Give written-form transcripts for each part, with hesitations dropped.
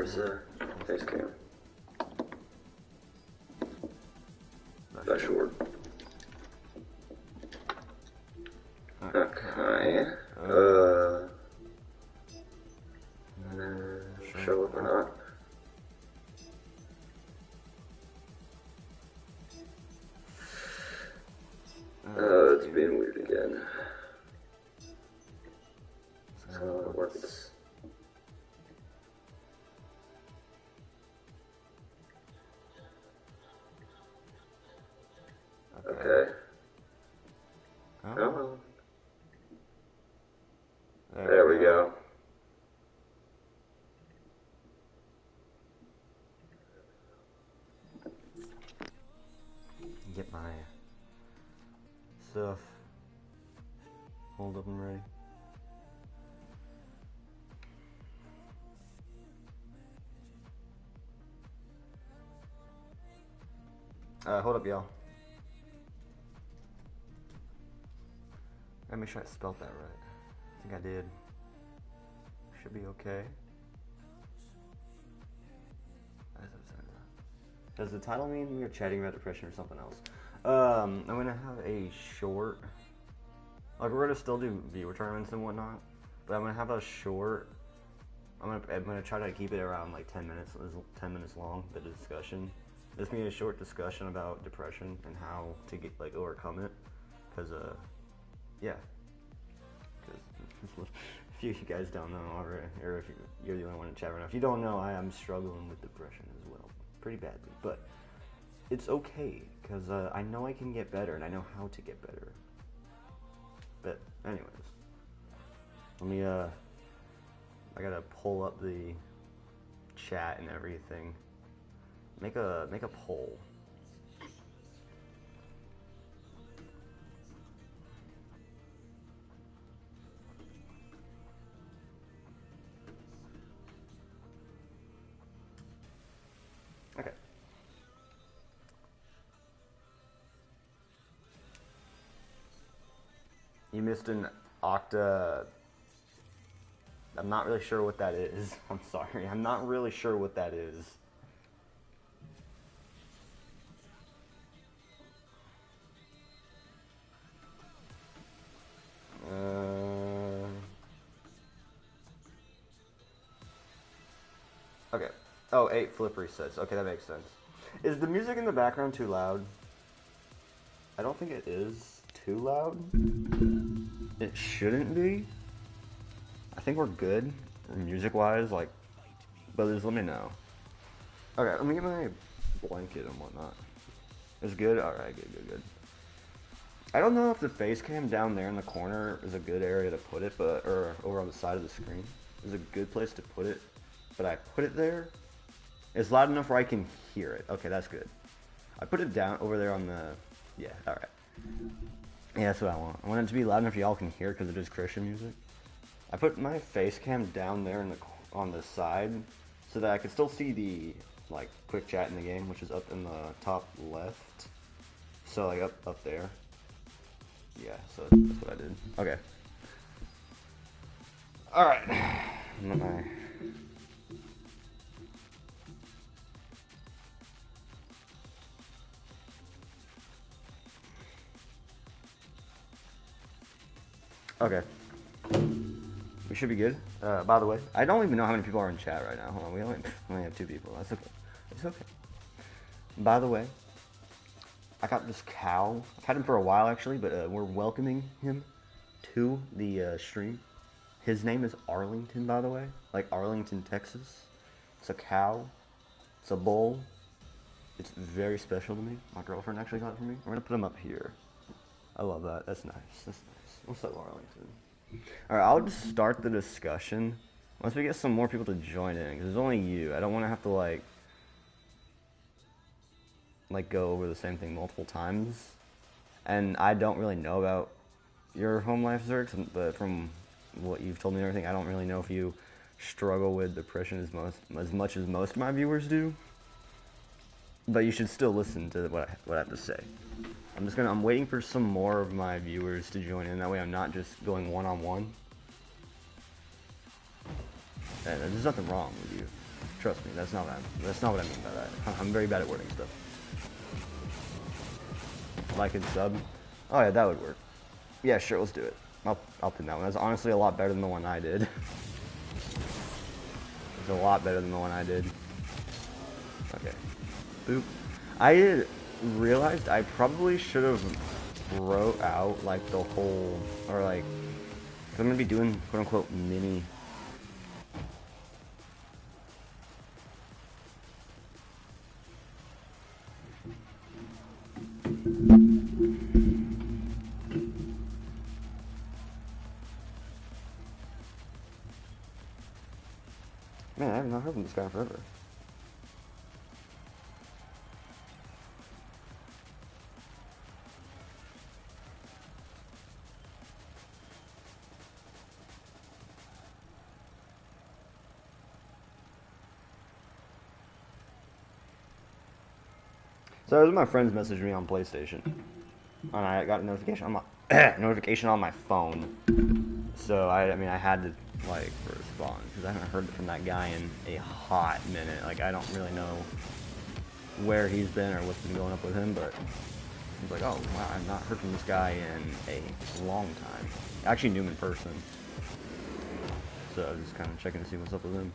Where's the face cam? That short. Okay. Show up or not? It's being weird again. So it works. Okay. Oh. There we go. Get my stuff hold up and ready. Hold up, y'all. Let me make sure I spelled that right. I think I did. Should be okay. Does the title mean we are chatting about depression or something else? I'm gonna have a short, like we're gonna still do viewer tournaments and whatnot, but I'm gonna have a short. I'm gonna try to keep it around like 10 minutes. 10 minutes long. The discussion. This being a short discussion about depression and how to get overcome it, because yeah. Because if you guys don't know already, or if you're the only one in chat right now, if you don't know, I am struggling with depression as well, pretty badly. But it's okay, because I know I can get better, and I know how to get better. But anyways, let me I gotta pull up the chat and everything. Make a poll. Okay. You missed an octa. I'm not really sure what that is. I'm sorry. I'm not really sure what that is. Okay. Oh, 8 flip resets. Okay, that makes sense. Is the music in the background too loud? I don't think it is too loud. It shouldn't be. I think we're good, music-wise, but just let me know. Okay, let me get my blanket and whatnot. It's good? Alright, good. I don't know if the face cam down there in the corner is a good area to put it, or over on the side of the screen is a good place to put it, but I put it there. It's loud enough where I can hear it. Okay, that's good. I put it down over there on the, yeah, alright. Yeah, that's what I want. I want it to be loud enough y'all can hear because it is Christian music. I put my face cam down there on the side so that I could still see the quick chat in the game, which is up in the top left. So up there. Yeah, so that's what I did. Okay. Alright. Okay. We should be good. By the way, I don't even know how many people are in chat right now. Hold on, we only have 2 people. That's okay. It's okay. By the way, I got this cow. I've had him for a while actually, but we're welcoming him to the stream. His name is Arlington, by the way, like Arlington, Texas. It's a cow. It's a bull. It's very special to me. My girlfriend actually got it for me. We're gonna put him up here. I love that. That's nice. That's nice. What's up, Arlington? Alright, I'll just start the discussion once we get some more people to join in, because there's only you. I don't want to have to, go over the same thing multiple times. And I don't really know about your home life, Zerx, but from what you've told me and everything, I don't really know if you struggle with depression as much as most of my viewers do. But you should still listen to what I have to say. I'm waiting for some more of my viewers to join in. That way I'm not just going one-on-one. And there's nothing wrong with you. Trust me, that's not what I mean by that. I'm very bad at wording stuff. Like and sub. Oh yeah, that would work. Yeah, sure, let's do it. I'll pin that one. That's honestly a lot better than the one I did. It's a lot better than the one I did. Okay. Boop. I realized I probably should have wrote out like the whole, or like, 'cause I'm gonna be doing quote unquote mini. Man, I have not heard from this guy forever. So those are my friends messaged me on PlayStation, and I got a notification on my notification on my phone. So I mean I had to like respond because I haven't heard from that guy in a hot minute. Like I don't really know where he's been or what's been going up with him, but he's like, oh wow, I've not heard from this guy in a long time. I actually knew him in person, so I was just kind of checking to see what's up with him.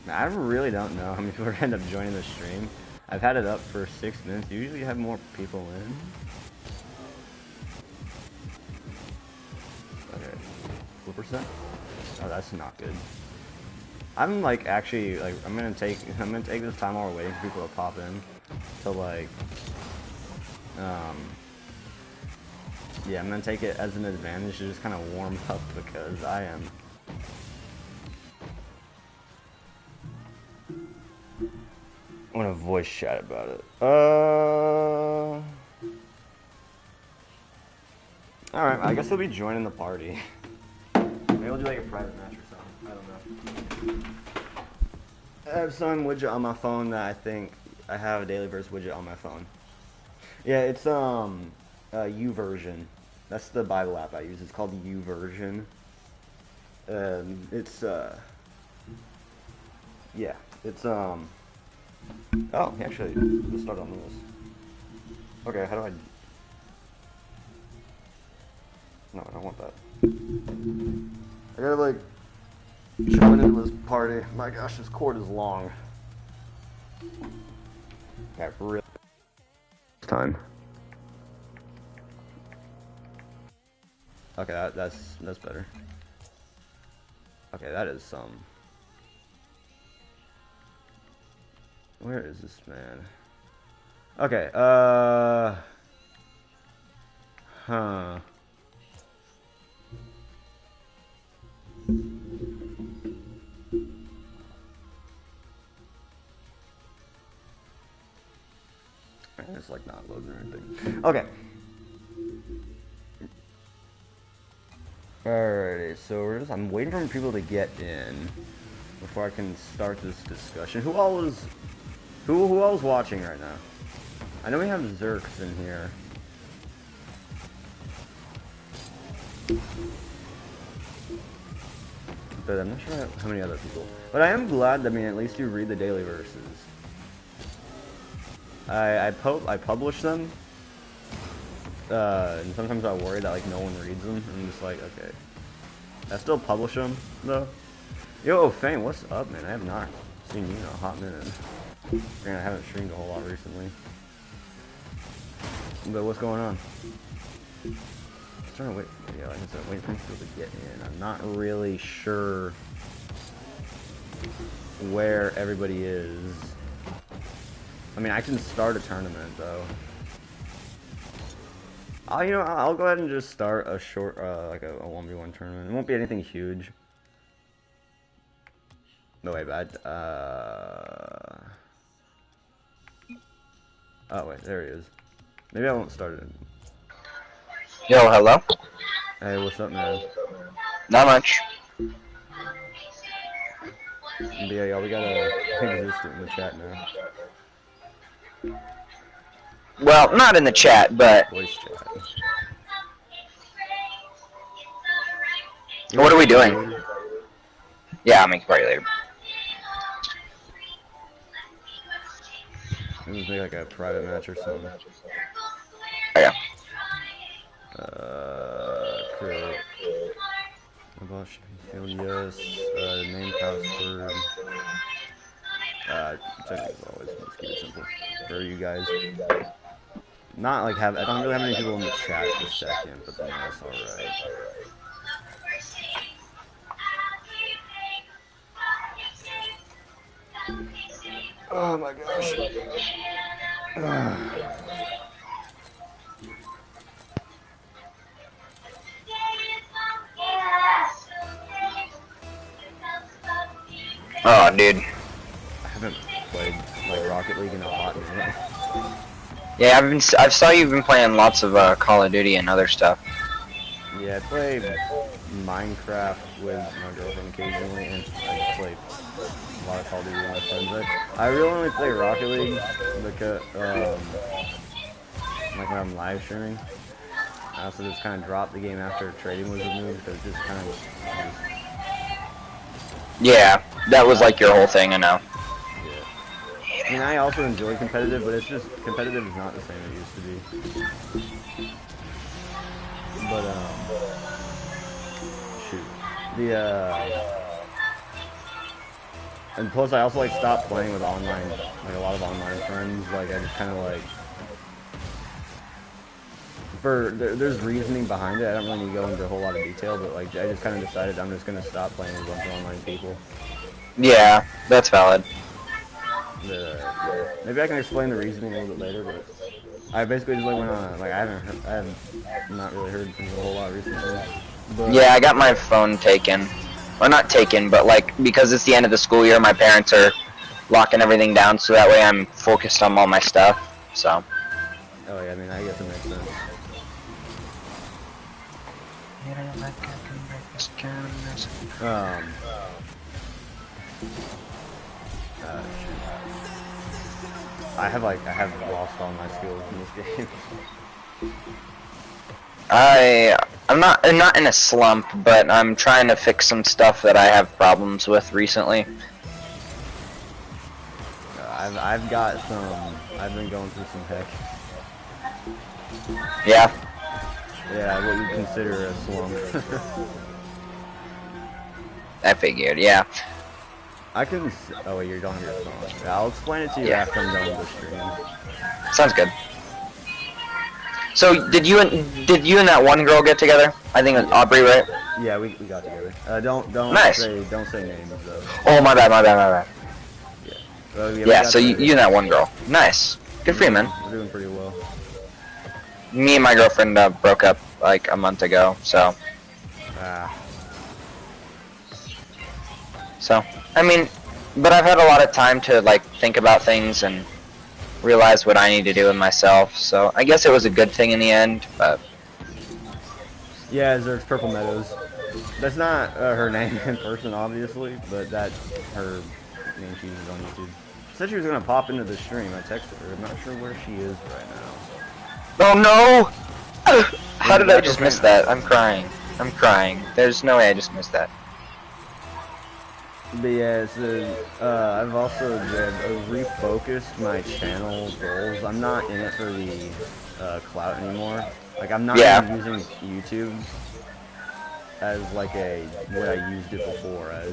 Now, I really don't know how many people are gonna end up joining the stream. I've had it up for 6 minutes. Usually you have more people in. Okay. What percent? Oh, that's not good. I'm like actually like I'm gonna take this time while we're waiting for people to pop in to like yeah, I'm gonna take it as an advantage to just kind of warm up because I am I'm gonna voice chat about it. Alright, I guess he'll be joining the party. Maybe we'll do like a private match or something. I don't know. I have some widget on my phone that I think I have a Daily Verse widget on my phone. Yeah, it's YouVersion. That's the Bible app I use. It's called YouVersion. It's yeah, it's oh, actually, let's start on this. Okay, how do I? No, I don't want that. I gotta like join into this party. My gosh, this cord is long. Okay, for real. Time. Okay, that's better. Okay, that is some. Where is this man? Okay, huh. It's like not loading or anything. Okay. Alrighty, so I'm waiting for people to get in before I can start this discussion. Who all is watching right now? I know we have Zerks in here. But I'm not sure how many other people. But I am glad, I mean, at least you read the daily verses. I publish them, and sometimes I worry that like no one reads them, and I'm just like, okay. I still publish them though. Yo, Fame, what's up, man? I have not seen you in a hot minute. I haven't streamed a whole lot recently. But what's going on? I'm trying to wait. Yeah, like I said, wait for people to get in. I'm not really sure where everybody is. I mean, I can start a tournament though. I'll go ahead and just start a short, like a 1v1 tournament. It won't be anything huge. No way, bad. Oh wait, there he is. Maybe I won't start it. Yo, hello? Hey, what's up, man? Not much. Yeah, y'all, we got a existent in the chat now. Well, not in the chat, but... Voice chat. What are we doing? Yeah, I'll make a party later. Maybe make like a private match or something. Yeah. Create. About field, yes. Name, password. Check as always. Just keep it simple for you guys. Not like I don't really have any people in the chat at this second, but then that's all right. Oh my gosh. Oh, dude. I haven't played like Rocket League in a hot minute. Yeah, I've saw you've been playing lots of Call of Duty and other stuff. Yeah, I play Minecraft with my girlfriend occasionally, and I play a lot of Call of Duty with my friends. I really only play Rocket League because like when I'm live streaming. I also just kind of dropped the game after trading was removed because it just kind of. Yeah, that was like your whole thing, I know. Yeah. I mean, I also enjoy competitive, but it's just competitive is not the same it used to be. But shoot, and plus I also like stopped playing with online, like a lot of online friends. Like I just kind of like. There's reasoning behind it. I don't really need to go into a whole lot of detail, but like I just kind of decided I'm just gonna stop playing with a bunch of online people. Yeah, that's valid. Maybe I can explain the reasoning a little bit later, but I basically just like went on. Like I haven't not really heard from you a whole lot recently. But, Yeah, I got my phone taken. Well, not taken, but like because it's the end of the school year, my parents are locking everything down, so that way I'm focused on all my stuff. So. Oh yeah, I mean I guess it makes sense. I have lost all my skills in this game. I'm not in a slump, but I'm trying to fix some stuff that I have problems with recently. I've been going through some heck. Yeah. Yeah, what you consider a slump. I figured, yeah. I can. Oh wait, you're on your phone. Yeah, I'll explain it to you after I'm done with the stream. Sounds good. So did you and that one girl get together? I think it was Aubrey, right? Yeah, we got together. Don't nice. say names though. Oh my bad. Yeah. Well, yeah. So you and that one girl. Nice. Good for you, man. We're doing pretty well. Me and my girlfriend broke up like a month ago, so. So, I mean, but I've had a lot of time to like think about things and realize what I need to do with myself. So I guess it was a good thing in the end, but. Yeah, there's Purple Meadows. That's not her name in person, obviously, but that's her name she uses on YouTube. Said she was gonna pop into the stream. I texted her. I'm not sure where she is right now. Oh no! How did I just miss that? I'm crying. There's no way I just missed that. But yeah, I've also refocused my channel goals. I'm not in it for the clout anymore. Like I'm not even using YouTube as like what I used it before as.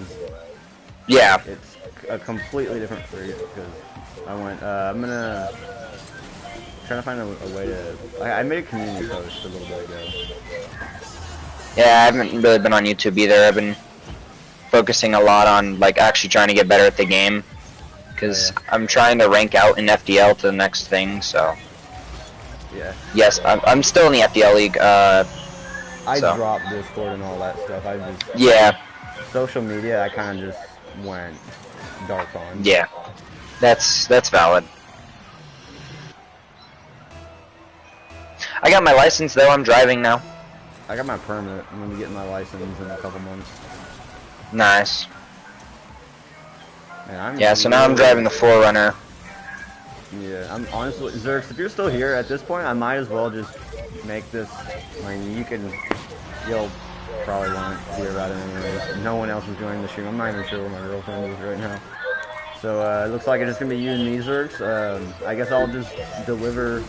Yeah. It's a completely different phrase because I'm gonna try to find a way to. I made a community post a little bit ago. Yeah, I haven't really been on YouTube either. I've been focusing a lot on like actually trying to get better at the game because I'm trying to rank out in FDL to the next thing. So. Yeah. Yes, I'm still in the FDL league. I dropped Discord and all that stuff. Social media, I kind of just went dark on. Yeah, that's valid. I got my license though. I'm driving now. I got my permit. I'm gonna be getting my license in a couple months. Nice. Man, so now I'm driving the 4Runner. Yeah, I'm honestly, Zerx, if you're still here at this point, I might as well just make this. I mean, you'll probably want to hear about it anyways. No one else is joining the stream. I'm not even sure where my girlfriend is right now. So it looks like it's just gonna be you and me, Zerks. I guess I'll just deliver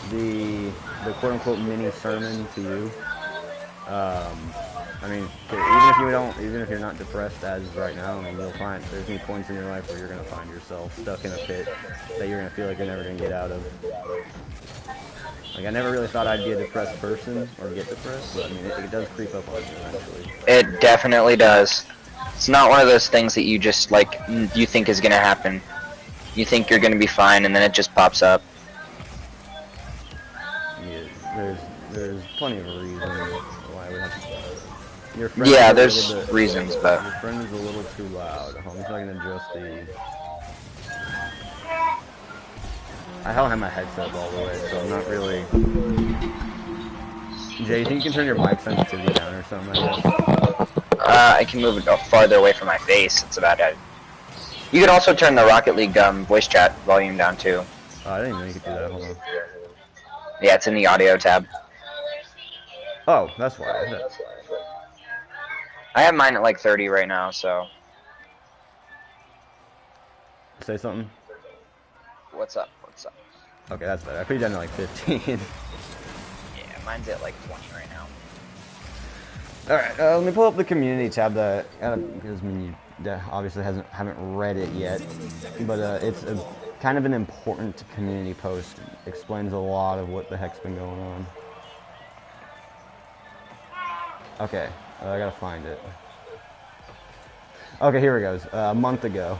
the quote unquote mini sermon to you. I mean, even if you're not depressed as right now, I mean, you'll find there's gonna be points in your life where you're gonna find yourself stuck in a pit that you're gonna feel like you're never gonna get out of. Like, I never really thought I'd be a depressed person or get depressed, but I mean, it does creep up on you eventually. It definitely does. It's not one of those things that you just, like, you think is gonna happen. You think you're gonna be fine, and then it just pops up. Yeah, there's plenty of reasons why we have to... Your friend Yeah, is a there's little bit, reasons, but... Your friend is a little too loud. I'm just not gonna adjust the... I don't have my headset up all the way, so I'm not really... Jay, you think you can turn your mic sensitivity down or something like that? I can move it farther away from my face. It's about it. You could also turn the Rocket League voice chat volume down too. Oh, I didn't even know you could do that. Hold on. Yeah, it's in the audio tab. Oh, that's why. I have mine at like 30 right now, so... Say something? What's up? What's up? Okay, that's better. I put you down to like 15. Yeah, mine's at like 20 right now. Alright, let me pull up the community tab that... because I mean, you obviously haven't read it yet. But it's kind of an important community post. It explains a lot of what the heck's been going on. Okay, I gotta find it. Okay, here it goes. A month ago.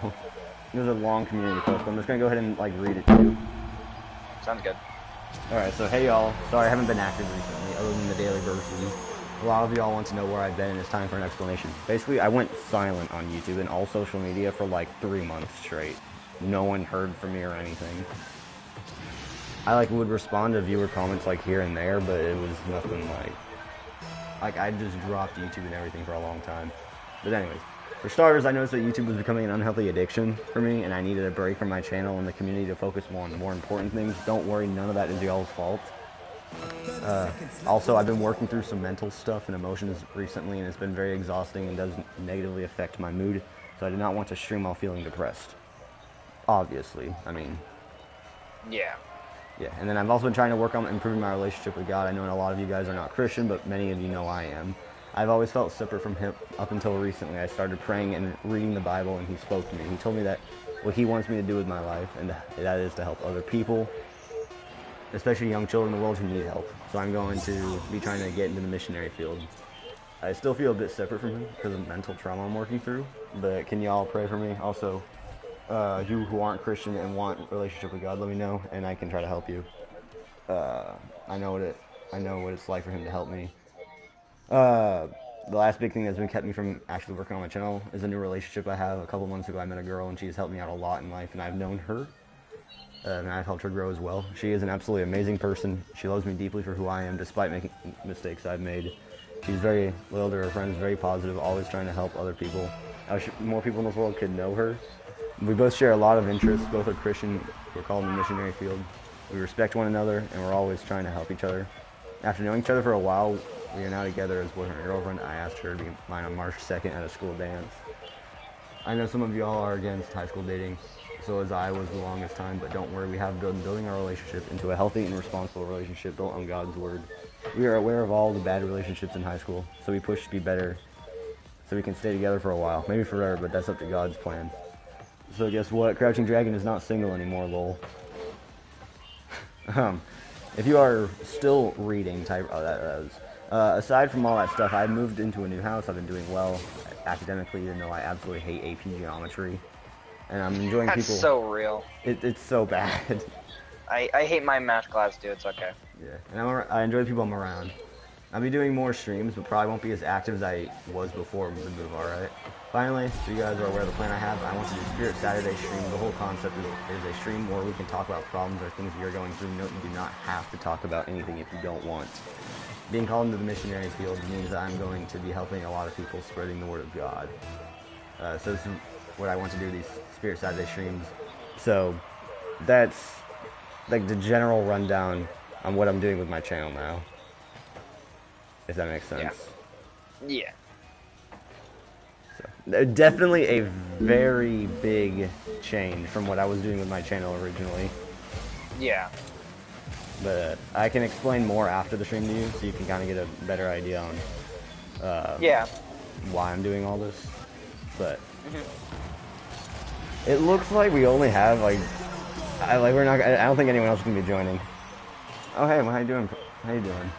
It was a long community post, but I'm just gonna go ahead and like read it to you. Sounds good. Alright, so hey y'all. Sorry I haven't been active recently, other than the daily verses. A lot of y'all want to know where I've been, and it's time for an explanation. Basically, I went silent on YouTube and all social media for like 3 months straight. No one heard from me or anything. I like would respond to viewer comments like here and there, but it was nothing like I just dropped YouTube and everything for a long time. But anyways, for starters, I noticed that YouTube was becoming an unhealthy addiction for me, and I needed a break from my channel and the community to focus more on the more important things. Don't worry, none of that is y'all's fault. Also, I've been working through some mental stuff and emotions recently, and it's been very exhausting and does negatively affect my mood, so I did not want to stream while feeling depressed. Obviously, I mean... Yeah. Yeah, and then I've also been trying to work on improving my relationship with God. I know a lot of you guys are not Christian, but many of you know I am. I've always felt separate from Him up until recently. I started praying and reading the Bible, and He spoke to me. He told me that what He wants me to do with my life, and that is to help other people, especially young children in the world who need help. So I'm going to be trying to get into the missionary field. I still feel a bit separate from Him because of mental trauma I'm working through, but can y'all pray for me? Also, you who aren't Christian and want a relationship with God, let me know, and I can try to help you. I know what it's like for Him to help me. The last big thing that's been kept me from actually working on my channel is a new relationship I have. A couple months ago, I met a girl, and she's helped me out a lot in life, and I've known her, and I've helped her grow as well. She is an absolutely amazing person. She loves me deeply for who I am, despite making mistakes I've made. She's very loyal to her friends, very positive, always trying to help other people. I wish more people in this world could know her. We both share a lot of interests. Both are Christian. We're called in the missionary field. We respect one another, and we're always trying to help each other. After knowing each other for a while, we are now together as boyfriend and girlfriend. I asked her to be mine on March 2nd at a school dance. I know some of y'all are against high school dating, so as I was the longest time, but don't worry, we have been building our relationship into a healthy and responsible relationship built on God's Word. We are aware of all the bad relationships in high school, so we push to be better, so we can stay together for a while. Maybe forever, but that's up to God's plan. So guess what? Crouching Dragon is not single anymore, lol. If you are still reading, type... Oh, that was... aside from all that stuff, I moved into a new house. I've been doing well academically, even though I absolutely hate AP Geometry. And I'm enjoying That's people... That's so real. It's so bad. I hate my math class, dude. It's okay. Yeah, and I enjoy the people I'm around. I'll be doing more streams, but probably won't be as active as I was before the move, alright? Finally, so you guys are aware of the plan I have, I want to do Spirit Saturday stream. The whole concept is a stream where we can talk about problems or things we are going through. Note, you do not have to talk about anything if you don't want. Being called into the missionary field means that I'm going to be helping a lot of people spreading the word of God. So this is what I want to do, these Spirit Saturday streams. So, that's like the general rundown on what I'm doing with my channel now. If that makes sense. Yeah. Yeah. So, Definitely a very big change from what I was doing with my channel originally. Yeah. But I can explain more after the stream to you, so you can kind of get a better idea on Yeah. why I'm doing all this. But it looks like we only have like I don't think anyone else is gonna be joining. Oh hey, how you doing? How you doing?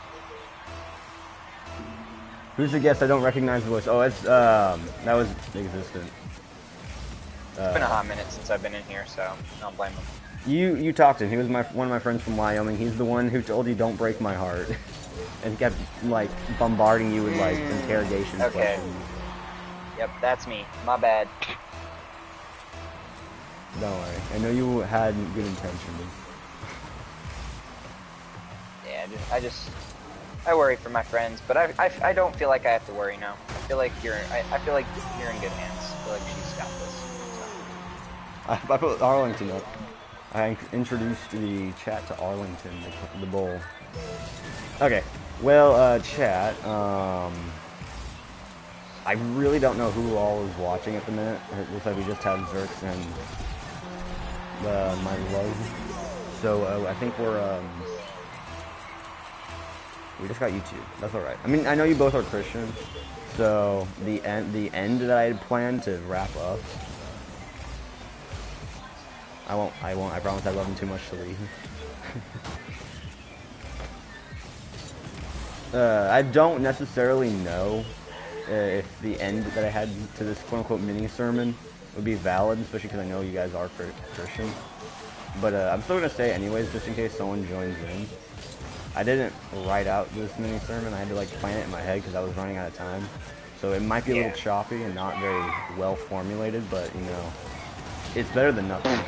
Who's the guest? I don't recognize the voice. Oh, it's that was existent. It's been a hot minute since I've been in here, so I don't blame him. You talked to him. He was one of my friends from Wyoming. He's the one who told you don't break my heart, and kept like bombarding you with like interrogation questions. Yep, that's me. My bad. Don't worry. I know you had good intentions. Yeah, I worry for my friends, but I don't feel like I have to worry now. I feel like you're in good hands. I feel like she's got this. So. I put Arlington up. I introduced the chat to Arlington, the bowl. Okay, well, chat, I really don't know who all is watching at the minute. It looks like we just have Zerks and my love. So, I think we just got YouTube. That's alright. I mean, I know you both are Christian, so the end that I had planned to wrap up, I won't, I promise I love him too much to leave. I don't necessarily know if the end that I had to this quote-unquote mini-sermon would be valid, especially because I know you guys are Christian. But I'm still going to say anyways, just in case someone joins in. I didn't write out this mini-sermon. I had to like plan it in my head because I was running out of time. So it might be a little choppy and not very well formulated, but you know, it's better than nothing.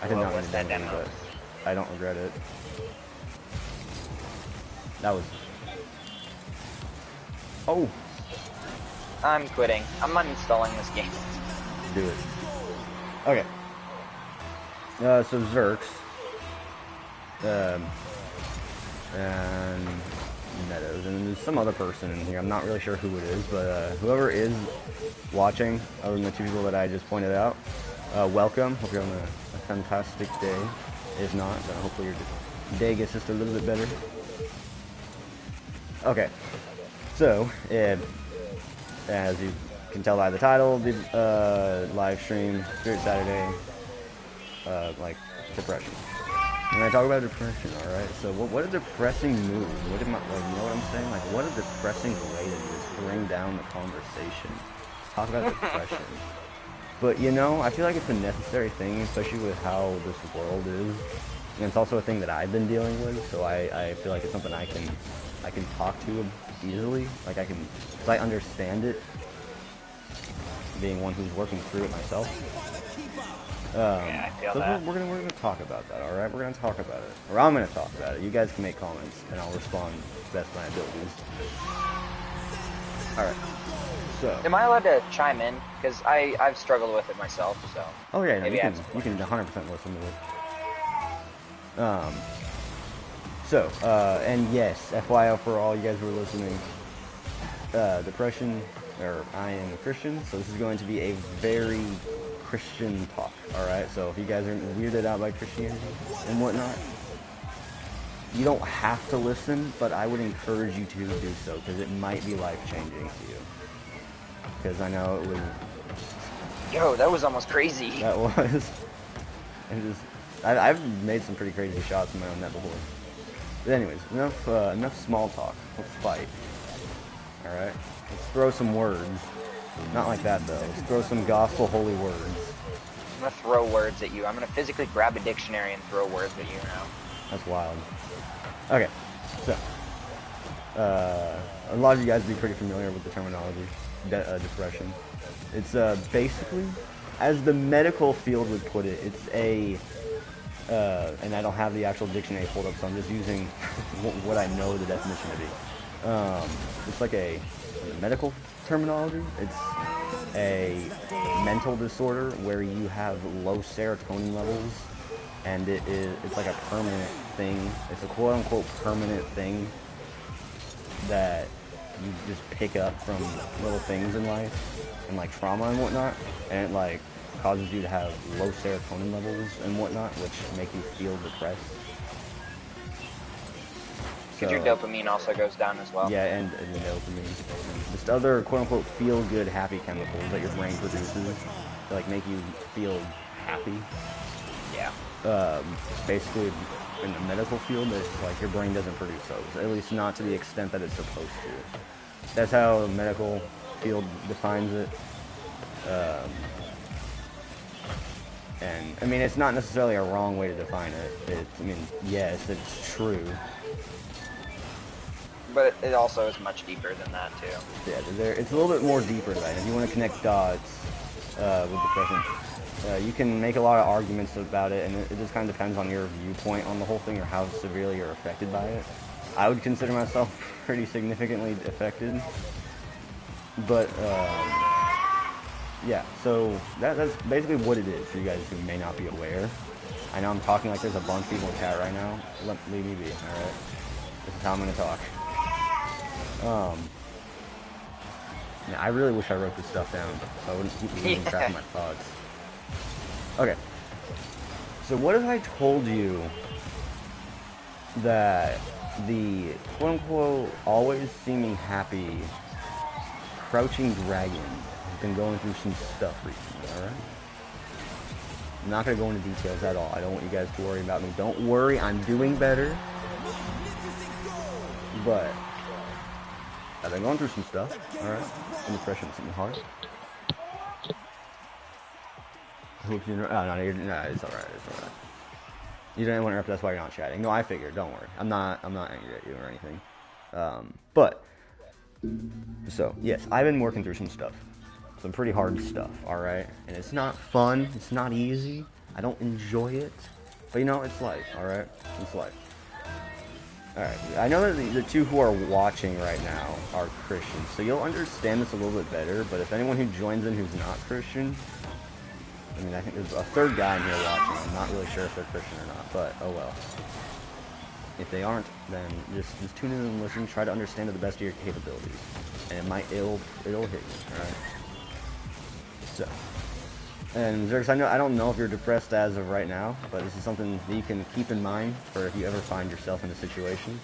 I did not write that down, but I don't regret it. That was... Oh! I'm quitting. I'm uninstalling this game. Do it. Okay. So Zerks. And Meadows. And there's some other person in here. I'm not really sure who it is, but whoever is watching, other than the two people that I just pointed out, welcome. Hope you're having a fantastic day. If not, then hopefully your day gets just a little bit better. Okay. So, as you can tell by the title, the live stream, Spirit Saturday, like, depression. I'm gonna talk about depression, alright? So, what a depressing mood. What am I, like, you know what I'm saying? Like, what a depressing way to just bring down the conversation. Talk about depression. But, you know, I feel like it's a necessary thing, especially with how this world is. And it's also a thing that I've been dealing with, so I feel like it's something I can talk to easily. Like, because I understand it, being one who's working through it myself. Yeah, I feel that. We're gonna talk about that, alright? We're gonna talk about it. Or I'm gonna talk about it. You guys can make comments, and I'll respond to the best of my abilities. Alright. So. Am I allowed to chime in? Because I've struggled with it myself, so. Oh yeah, no, maybe you can 100% listen to it. And yes, FYI for all you guys who are listening, depression, or I am a Christian, so this is going to be a very Christian talk, alright? So if you guys are weirded out by Christianity and whatnot, you don't have to listen, but I would encourage you to do so, because it might be life-changing to you. Because I know it was... Yo, that was almost crazy. That was. I've made some pretty crazy shots in my own net before. But anyways, enough small talk. Let's fight. Alright? Let's throw some words. Not like that, though. Let's throw some gospel holy words. I'm gonna throw words at you. I'm gonna physically grab a dictionary and throw words at you now. That's wild. Okay, so. A lot of you guys will be pretty familiar with the terminology. Depression. It's basically, as the medical field would put it, it's a, and I don't have the actual dictionary pulled up, so I'm just using what I know the definition to be. It's like a medical terminology. It's a mental disorder where you have low serotonin levels, and it's like a permanent thing. It's a quote-unquote permanent thing that you just pick up from little things in life and like trauma and whatnot, and it like causes you to have low serotonin levels and whatnot, which make you feel depressed. Because your dopamine also goes down as well. Yeah, and the dopamine. Just other quote-unquote feel-good, happy chemicals that your brain produces to, like, make you feel happy. Yeah. Basically, in the medical field, it's like your brain doesn't produce those, at least not to the extent that it's supposed to. That's how the medical field defines it. And, I mean, it's not necessarily a wrong way to define it. I mean, yes, it's true. But it also is much deeper than that, too. Yeah, it's a little bit more deeper than that. If you want to connect dots with depression, you can make a lot of arguments about it, and it just kind of depends on your viewpoint on the whole thing or how severely you're affected by it. I would consider myself pretty significantly affected. But, yeah, so that's basically what it is for you guys who may not be aware. I know I'm talking like there's a bunch of people in chat right now. Leave me be, alright? This is how I'm going to talk. Yeah, I really wish I wrote this stuff down so I wouldn't keep losing track of my thoughts. Okay. So what if I told you that the quote-unquote always seeming happy crouching dragon has been going through some stuff recently, alright? I'm not going to go into details at all. I don't want you guys to worry about me. Don't worry, I'm doing better. But I've been going through some stuff, alright? And depression is something hard. Oh, no, it's alright, it's alright. You didn't want to interrupt, that's why you're not chatting. No, I figured, don't worry. I'm not angry at you or anything. So, yes, I've been working through some stuff. Some pretty hard stuff, alright? And it's not fun, it's not easy. I don't enjoy it. But you know, it's life, alright? It's life. Alright, I know that the two who are watching right now are Christians, so you'll understand this a little bit better, but if anyone who joins in who's not Christian, I mean, I think there's a third guy in here watching, I'm not really sure if they're Christian or not, but oh well. If they aren't, then just tune in and listen, try to understand to the best of your capabilities, and it'll hit you, alright? So, and Zerx, I don't know if you're depressed as of right now, but this is something that you can keep in mind for if you ever find yourself in a situation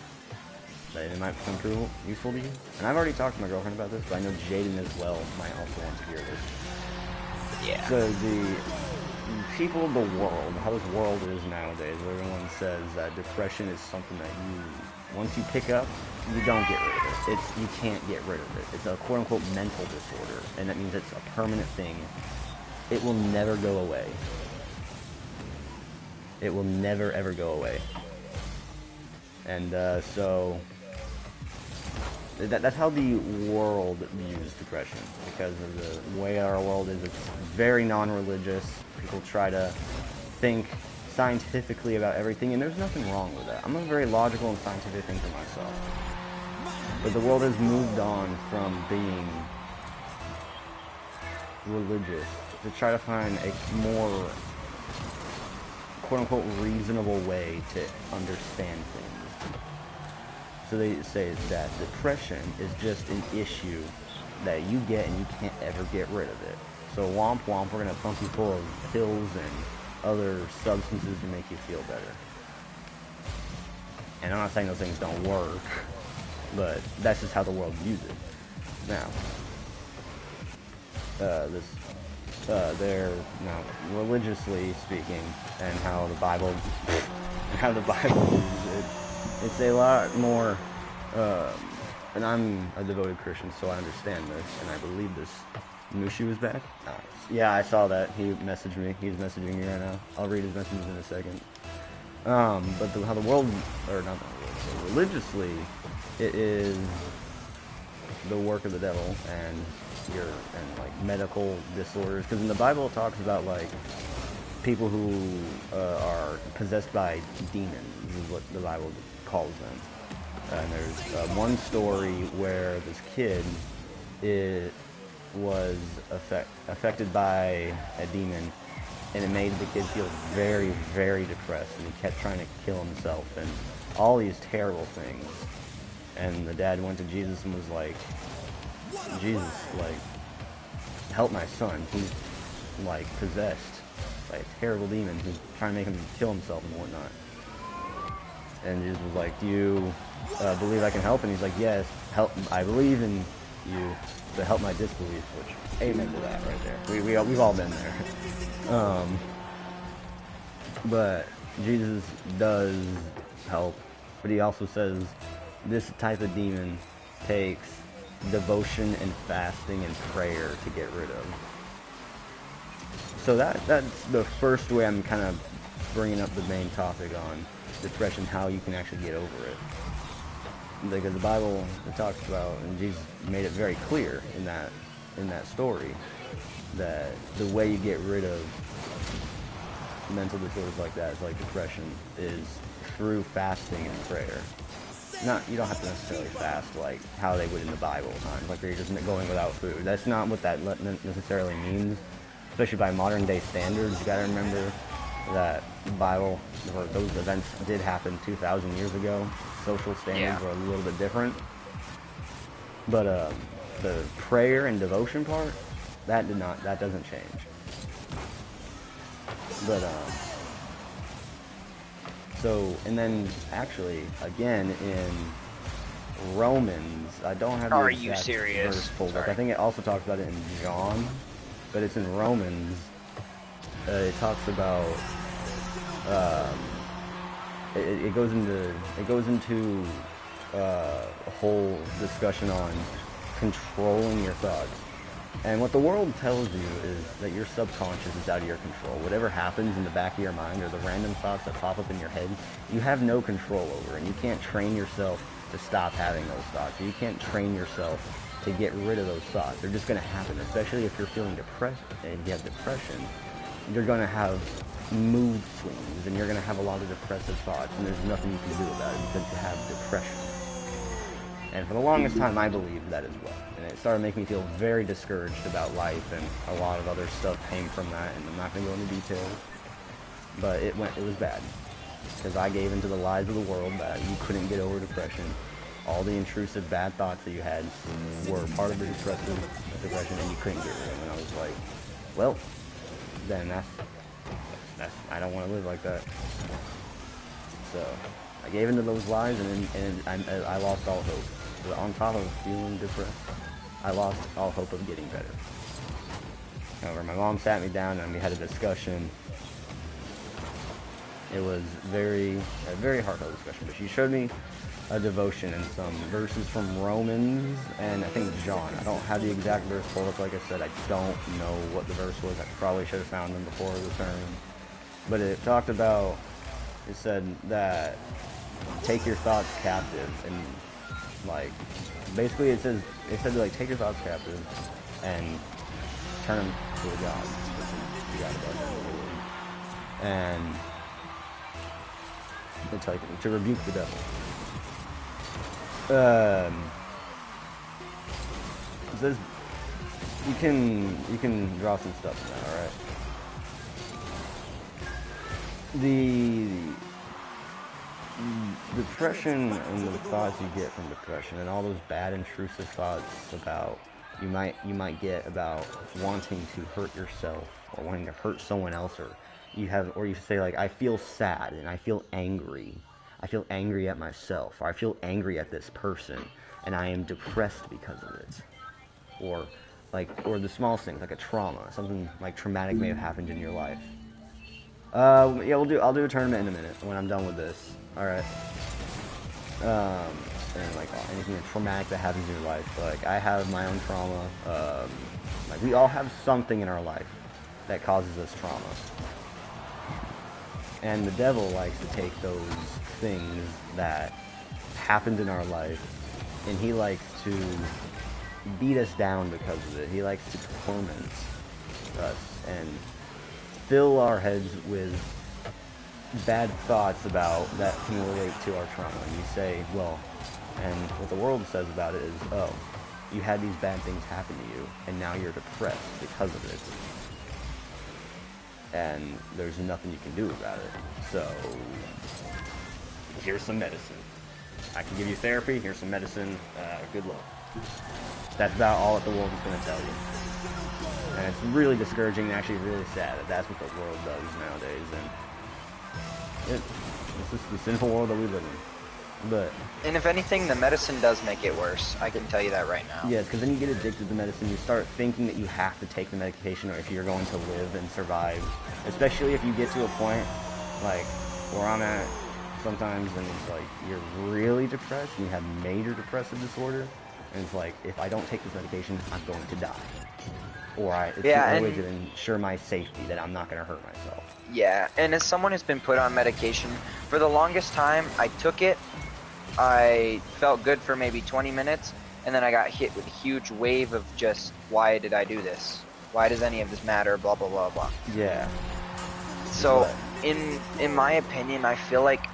that it might become useful to you. And I've already talked to my girlfriend about this, but I know Jaden as well might also want to hear this. Yeah. So the people of the world, how this world is nowadays, everyone says that depression is something that once you pick up, you don't get rid of it. You can't get rid of it. It's a quote-unquote mental disorder, and that means it's a permanent thing. It will never go away. It will never, ever go away. And, so that's how the world views depression, because of the way our world is. It's very non-religious. People try to think scientifically about everything, and there's nothing wrong with that. I'm a very logical and scientific thinker myself. But the world has moved on from being religious to try to find a more quote-unquote reasonable way to understand things. So they say that depression is just an issue that you get and you can't ever get rid of it. So womp womp, we're going to pump you full of pills and other substances to make you feel better. And I'm not saying those things don't work, but that's just how the world views it. Now, they're religiously speaking, and how the Bible uses it. It's a lot more, and I'm a devoted Christian, so I understand this, and I believe this. Mushi was back? Nice. Yeah, I saw that. He messaged me. He's messaging me right now. I'll read his messages in a second. But how the world, or not the world, so religiously, it is the work of the devil, and like medical disorders, because in the Bible it talks about like people who are possessed by demons is what the Bible calls them. And there's one story where this kid was affected by a demon, and it made the kid feel very, very depressed, and he kept trying to kill himself and all these terrible things. And the dad went to Jesus and was like, Jesus, like, help my son. He's, like, possessed by a terrible demon who's trying to make him kill himself and whatnot. And Jesus was like, do you believe I can help? And he's like, yes, help. I believe in you, but help my disbelief, which, amen to that right there. We've all been there. But Jesus does help, but he also says this type of demon takes devotion and fasting and prayer to get rid of. So that's the first way I'm kind of bringing up the main topic on depression, how you can actually get over it. Because the Bible talks about, and Jesus made it very clear in that story, that the way you get rid of mental disorders like that, is like depression, is through fasting and prayer. You don't have to necessarily fast like how they would in the Bible times, like you're just going without food. That's not what that necessarily means, especially by modern day standards. You gotta remember that the Bible, or those events did happen 2,000 years ago. Social standards were a little bit different. But the prayer and devotion part, that doesn't change. But so, and then actually again in Romans, I don't have the exact verse pulled up. I think it also talks about it in John, but it's in Romans. It talks about it goes into a whole discussion on controlling your thoughts. And what the world tells you is that your subconscious is out of your control. Whatever happens in the back of your mind, or the random thoughts that pop up in your head, you have no control over, and you can't train yourself to stop having those thoughts. You can't train yourself to get rid of those thoughts. They're just going to happen, especially if you're feeling depressed and you have depression. You're going to have mood swings, and you're going to have a lot of depressive thoughts, and there's nothing you can do about it because you have depression. And for the longest time, I believed that as well. And it started making me feel very discouraged about life, and a lot of other stuff came from that, and I'm not going to go into details. But it was bad. Because I gave into the lies of the world that you couldn't get over depression. All the intrusive bad thoughts that you had were part of the depression, and you couldn't get rid of them. And I was like, well, then I don't want to live like that. So I gave into those lies, and I lost all hope. So on top of feeling depressed, I lost all hope of getting better. However, my mom sat me down and we had a discussion. It was a very heartfelt discussion, but she showed me a devotion and some verses from Romans and I think John. I don't have the exact verse pulled up. Like I said, I don't know what the verse was. I probably should have found them before the sermon. But it talked about, it said that take your thoughts captive, and like basically it said like take your thoughts captive and turn them to a God. You got it, and it's like to rebuke the devil. It says you can draw some stuff from that, alright? The depression and the thoughts you get from depression and all those bad intrusive thoughts about you might get about wanting to hurt yourself or wanting to hurt someone else, or you say like I feel sad and I feel angry. I feel angry at myself, or I feel angry at this person and I am depressed because of it. Or the smallest things like a trauma, something like traumatic may have happened in your life. Yeah, I'll do a tournament in a minute when I'm done with this. Alright. And like anything traumatic that happens in your life. Like I have my own trauma. Like we all have something in our life that causes us trauma. And the devil likes to take those things that happened in our life and he likes to beat us down because of it. He likes to torment us and fill our heads with bad thoughts about that can relate to our trauma. And you say, well, and what the world says about it is, oh, you had these bad things happen to you and now you're depressed because of it. And there's nothing you can do about it. So here's some medicine. I can give you therapy, here's some medicine, good luck. That's about all that the world is going to tell you. And it's really discouraging and actually really sad that that's what the world does nowadays. And it's just the sinful world that we live in. But And if anything, the medicine does make it worse. I can tell you that right now. yeah, because then you get addicted to medicine. You start thinking that you have to take the medication or if you're going to live and survive. Especially if you get to a point like where I'm at sometimes and it's like you're really depressed and you have major depressive disorder. And it's like, if I don't take this medication, I'm going to die. Or it's the only way to ensure my safety that I'm not going to hurt myself. Yeah, and as someone who's been put on medication, for the longest time, I took it, I felt good for maybe 20 minutes, and then I got hit with a huge wave of just, why did I do this? Why does any of this matter? Blah, blah, blah, blah. Yeah. So, in my opinion, I feel like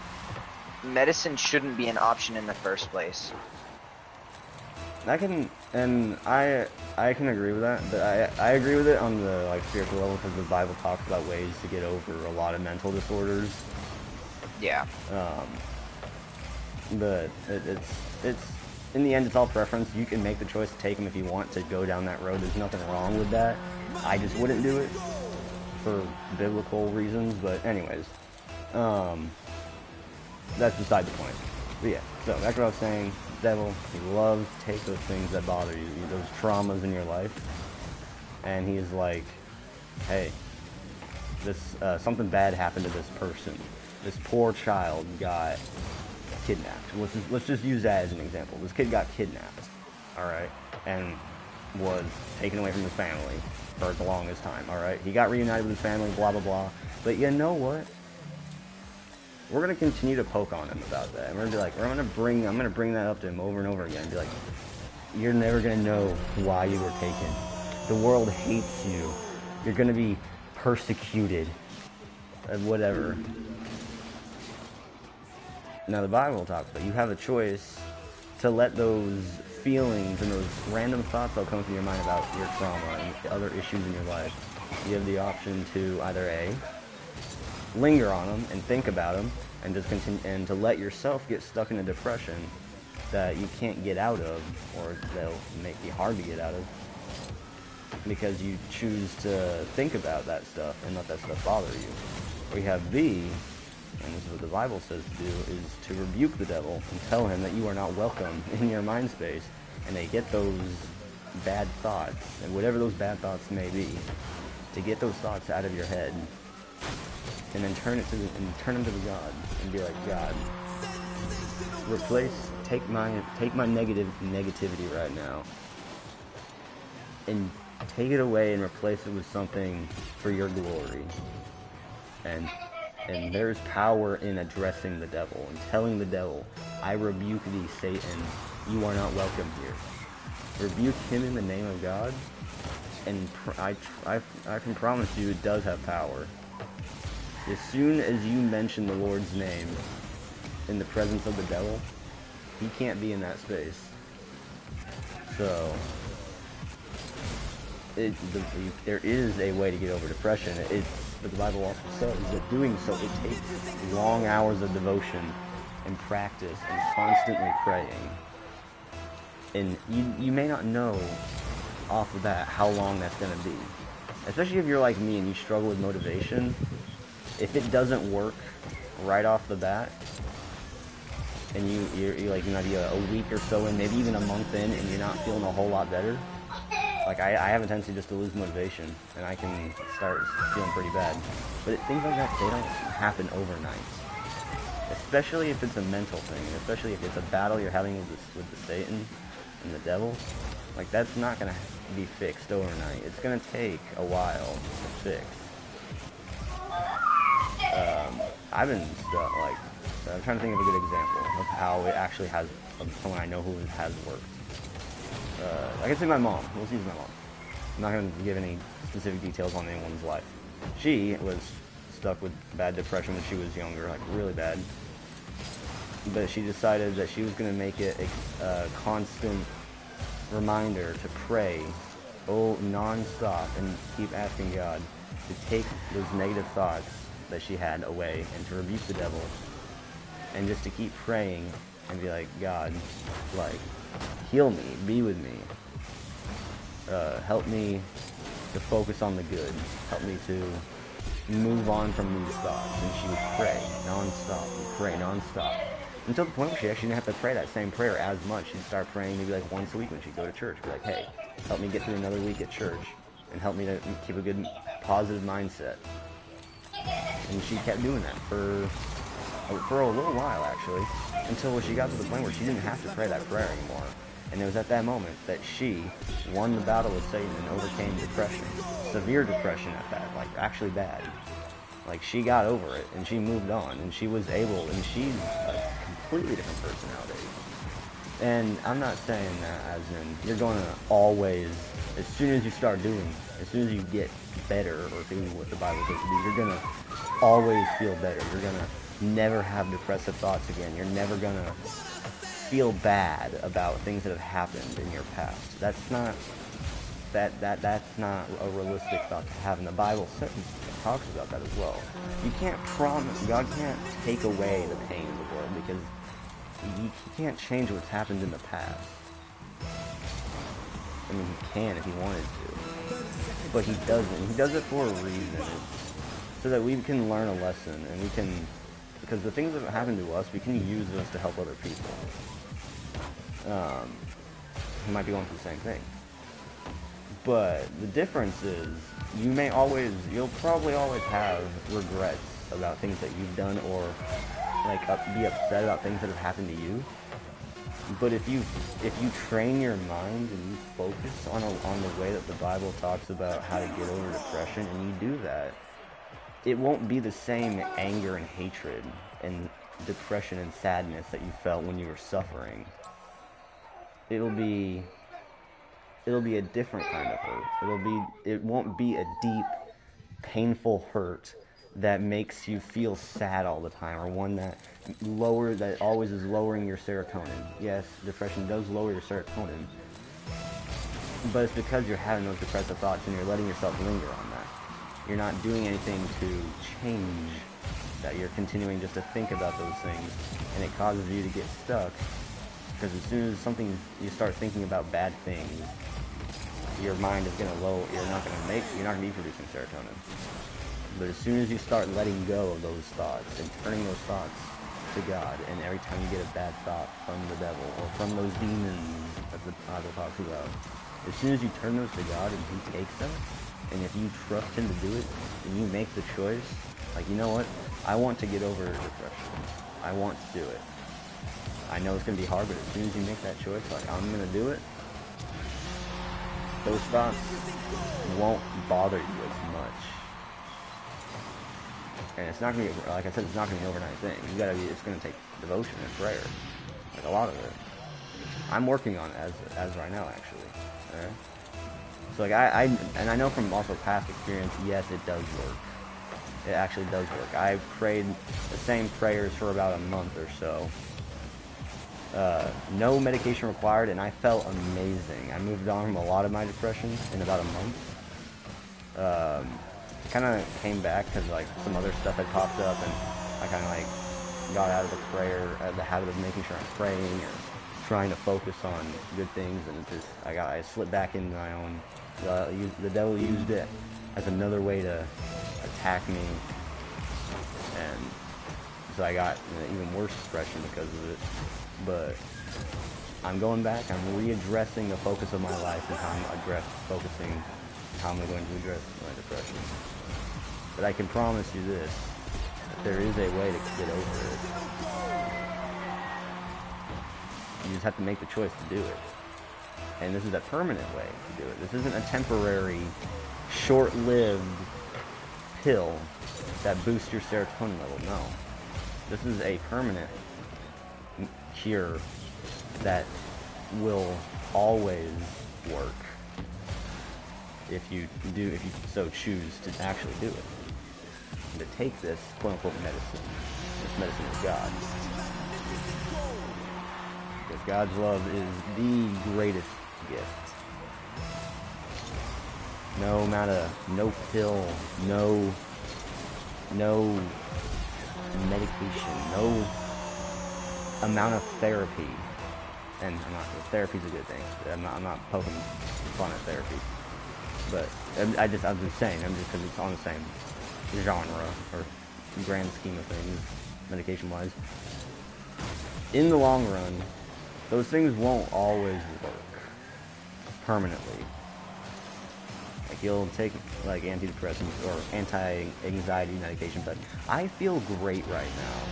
medicine shouldn't be an option in the first place. I can agree with that, but I agree with it on the like spiritual level because the Bible talks about ways to get over a lot of mental disorders. Yeah. But it's in the end it's all preference. You can make the choice to take them if you want to go down that road. There's nothing wrong with that. I just wouldn't do it for biblical reasons. But anyways, that's beside the point. But yeah, so back to what I was saying. Devil, he loves to take those things that bother you, those traumas in your life, and he's like, hey, this something bad happened to this person. This poor child got kidnapped. Let's just use that as an example. This kid got kidnapped, all right, and was taken away from his family for the longest time, all right. He got reunited with his family, blah blah blah. But you know what? We're gonna continue to poke on him about that. And we're gonna be like, I'm gonna bring that up to him over and over again. And be like, you're never gonna know why you were taken. The world hates you. You're gonna be persecuted. Whatever. Now the Bible talks about you have a choice to let those feelings and those random thoughts that come through your mind about your trauma and other issues in your life. You have the option to either A, linger on them and think about them and just continue, and to let yourself get stuck in a depression that you can't get out of, or that'll make it hard to get out of because you choose to think about that stuff and let that stuff bother you. Or you have B, and this is what the Bible says to do, is to rebuke the devil and tell him that you are not welcome in your mind space, and they get those bad thoughts, and whatever those bad thoughts may be, to get those thoughts out of your head. And then turn them to the God and be like, God, take my negativity right now and take it away and replace it with something for your glory. And there's power in addressing the devil and telling the devil, I rebuke thee, Satan, you are not welcome here. Rebuke him in the name of God, and I can promise you it does have power. As soon as you mention the Lord's name in the presence of the devil, he can't be in that space. So, there is a way to get over depression. But the Bible also says that doing so, it takes long hours of devotion and practice and constantly praying. And you may not know off the bat how long that's going to be. Especially if you're like me and you struggle with motivation. If it doesn't work right off the bat, and you're like, you might be a week or so in, maybe even a month in, and you're not feeling a whole lot better, like I have a tendency just to lose motivation, and I can start feeling pretty bad. But things like that, they don't happen overnight. Especially if it's a mental thing, and especially if it's a battle you're having with the Satan and the devil. Like, that's not going to be fixed overnight. It's going to take a while to fix. I've been stuck, like, I'm trying to think of a good example of how it actually has, someone I know who has worked. I can say my mom. We'll use my mom. I'm not going to give any specific details on anyone's life. She was stuck with bad depression when she was younger, like really bad. But she decided that she was going to make it a constant reminder to pray, non-stop, and keep asking God to take those negative thoughts that she had away and to rebuke the devil, and just to keep praying and be like, God, like, heal me, be with me, help me to focus on the good, help me to move on from these thoughts. And she would pray non-stop, until the point where she actually didn't have to pray that same prayer as much. She'd start praying maybe like once a week when she'd go to church. Be like, hey, help me get through another week at church, and help me to keep a good, positive mindset. And she kept doing that for a little while, actually, until she got to the point where she didn't have to pray that prayer anymore. And it was at that moment that she won the battle with Satan and overcame depression. Severe depression at that, like actually bad. Like, she got over it, and she moved on, and she was able, and she's a completely different person nowadays. And I'm not saying that as in, you're going to always, as soon as you get better or do what the Bible says to do, you're going to always feel better. You're going to never have depressive thoughts again. You're never going to feel bad about things that have happened in your past. That's not a realistic thought to have, and the Bible talks about that as well. You can't promise, God can't take away the pain in the world, because he can't change what's happened in the past. I mean, he can if he wanted to, but he doesn't. He does it for a reason, so that we can learn a lesson, and we can, because the things that happen to us, we can use those to help other people who might be going through the same thing. But the difference is, you'll probably always have regrets about things that you've done, or like be upset about things that have happened to you. But if you train your mind and you focus on the way that the Bible talks about how to get over depression, and you do that, it won't be the same anger and hatred and depression and sadness that you felt when you were suffering. It'll be a different kind of hurt. It won't be a deep, painful hurt that makes you feel sad all the time, or one that always is lowering your serotonin. Yes, depression does lower your serotonin, but it's because you're having those depressive thoughts and you're letting yourself linger on that. You're not doing anything to change that. You're continuing just to think about those things, and it causes you to get stuck, because as soon as you start thinking about bad things, your mind is going to low. You're not going to be producing serotonin. But as soon as you start letting go of those thoughts and turning those thoughts to God, and every time you get a bad thought from the devil or from those demons that the Bible talks about, as soon as you turn those to God and he takes them, and if you trust him to do it, and you make the choice, like, you know what, I want to get over depression. I want to do it. I know it's going to be hard, but as soon as you make that choice, like, I'm going to do it, those thoughts won't bother you as much. And it's not going to be, like I said, it's not going to be an overnight thing. It's going to take devotion and prayer. Like, a lot of it. I'm working on it as right now, actually. Alright? So, like, I know from also past experience, yes, it does work. It actually does work. I've prayed the same prayers for about a month or so. No medication required, and I felt amazing. I moved on from a lot of my depression in about a month. Kind of came back because, like, some other stuff had popped up, and I kind of, like, got out of the habit of making sure I'm praying or trying to focus on good things, and I slipped back into my own. The devil used it as another way to attack me, and so I got even worse depression because of it. But I'm going back. I'm readdressing the focus of my life and how I'm focusing how I'm going to address my depression. But I can promise you this, that there is a way to get over it. You just have to make the choice to do it. And this is a permanent way to do it. This isn't a temporary, short-lived pill that boosts your serotonin level. No. This is a permanent cure that will always work if you so choose to actually do it. And to take this quote-unquote medicine. This medicine is God. Because God's love is the greatest gift. No amount of, no pill, no medication, amount of therapy, and therapy's a good thing. I'm not poking fun at therapy, but I'm just saying, because it's on the same genre or grand scheme of things, medication-wise. In the long run, those things won't always work permanently. Like, you'll take, like, antidepressants or anti-anxiety medication, but I feel great right now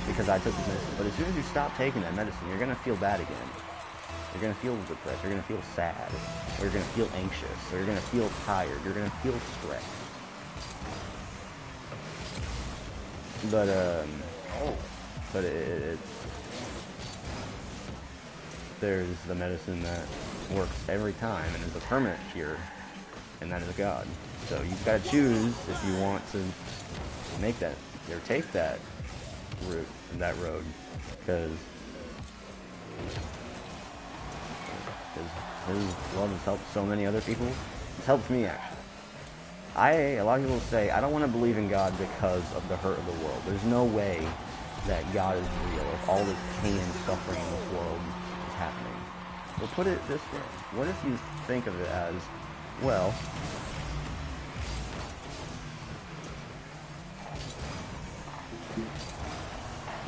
because I took the medicine. But as soon as you stop taking that medicine, you're going to feel bad again. You're going to feel depressed, you're going to feel sad, or you're going to feel anxious, or you're going to feel tired, you're going to feel stressed. But there's the medicine that works every time and is a permanent cure, and that is God. So you've got to choose if you want to make that, or take that route, that road, because His love has helped so many other people. It's helped me, actually. A lot of people say, I don't want to believe in God because of the hurt of the world. There's no way that God is real if all this pain and suffering in this world is happening. Well, put it this way. What if you think of it as, well,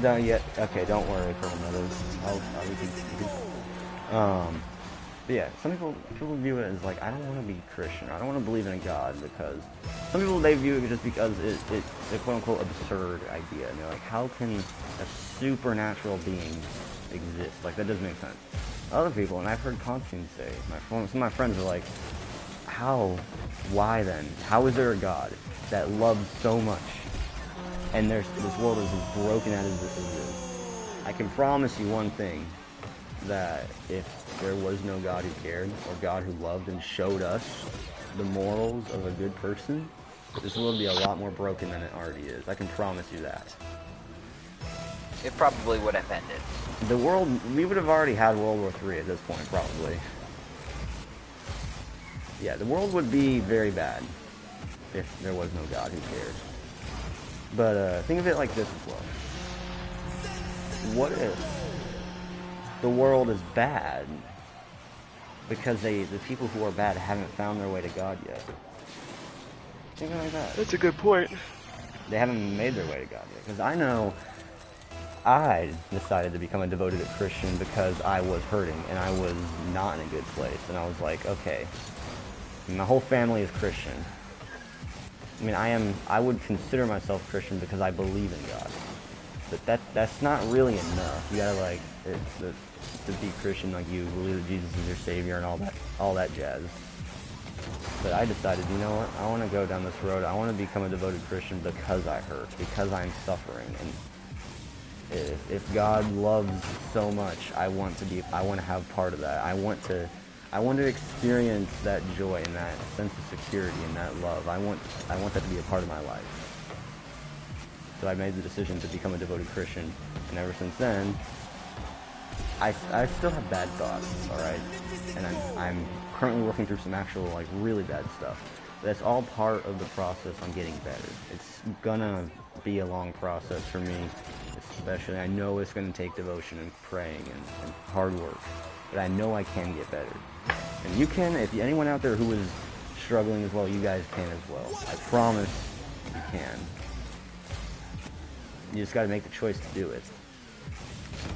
no, yet, okay, don't worry for a minute. But yeah, some people view it as like, I don't want to be Christian, or I don't want to believe in a God, because some people, they view it just because it's a quote-unquote absurd idea, and they're like, how can a supernatural being exist? Like, that doesn't make sense. Other people, and I've heard Constantine say, some of my friends are like, why then? How is there a God that loves so much, and this world is as broken as it is? I can promise you one thing, that if there was no God who cared, or God who loved and showed us the morals of a good person, this world would be a lot more broken than it already is. I can promise you that. It probably would have ended. The world, we would have already had World War III at this point, probably. Yeah, the world would be very bad if there was no God who cared. But think of it like this as well. What if the world is bad because the people who are bad haven't found their way to God yet? Think like that. That's a good point. They haven't made their way to God yet. Because I know I decided to become a devoted Christian because I was hurting and I was not in a good place. And I was like, okay, my whole family is Christian. I mean, I would consider myself Christian because I believe in God. But that's not really enough. You gotta, like, to be Christian, like, you believe that Jesus is your Savior and all that jazz. But I decided, you know what, I want to go down this road. I want to become a devoted Christian because I hurt, because I'm suffering. And if God loves so much, I want to have part of that. I want to experience that joy and that sense of security and that love. I want that to be a part of my life. So I made the decision to become a devoted Christian, and ever since then, I still have bad thoughts, alright? And I'm currently working through some actual, like, really bad stuff. That's all part of the process on getting better. It's gonna be a long process for me, especially. I know it's gonna take devotion and praying and hard work, but I know I can get better. And you can, if anyone out there who is struggling as well, you guys can as well. I promise you can. You just gotta make the choice to do it.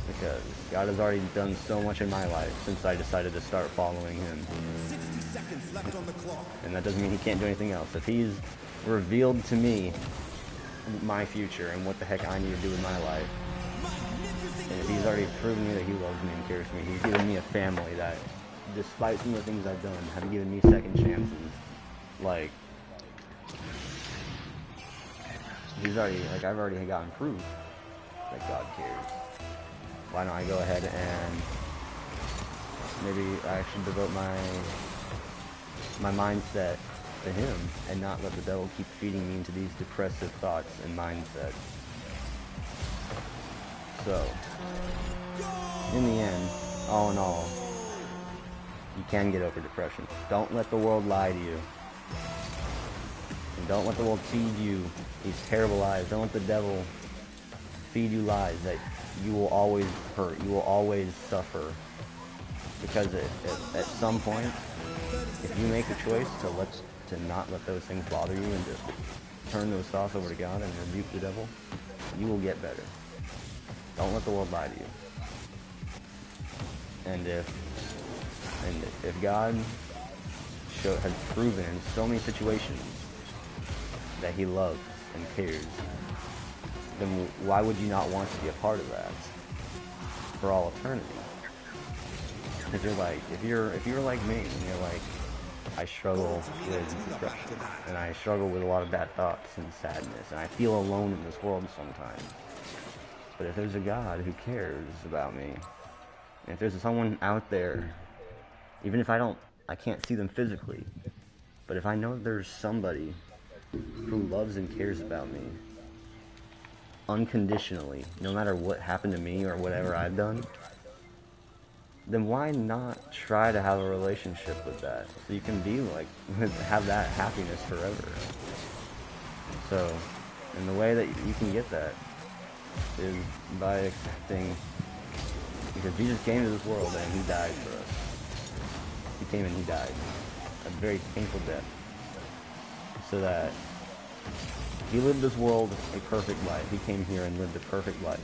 Because God has already done so much in my life since I decided to start following Him. 60 seconds left on the clock. And that doesn't mean He can't do anything else. If He's revealed to me my future and what the heck I need to do in my life, and if He's already proven me that He loves me and cares for me, He's given me a family that, despite some of the things I've done, have given me second chances. Like, I've already gotten proof that God cares. Why don't I go ahead and maybe I should devote my mindset to Him and not let the devil keep feeding me into these depressive thoughts and mindsets. So, in the end, all in all, you can get over depression. Don't let the world lie to you. And don't let the world feed you these terrible lies. Don't let the devil feed you lies that you will always hurt, you will always suffer. Because at some point, if you make a choice to not let those things bother you and just turn those thoughts over to God and rebuke the devil, you will get better. Don't let the world lie to you. And if God has proven in so many situations that he loves and cares, then why would you not want to be a part of that for all eternity? Because you're like, if you're like me, and you're like, I struggle with depression, and I struggle with a lot of bad thoughts and sadness, and I feel alone in this world sometimes. But if there's a God who cares about me, and if there's someone out there, even if I can't see them physically, but if I know there's somebody who loves and cares about me unconditionally, no matter what happened to me or whatever I've done, then why not try to have a relationship with that? So you can be like, have that happiness forever. So, and the way that you can get that is by accepting, because Jesus came to this world and he died for us. He came and he died a very painful death, so that he lived this world a perfect life. He came here and lived a perfect life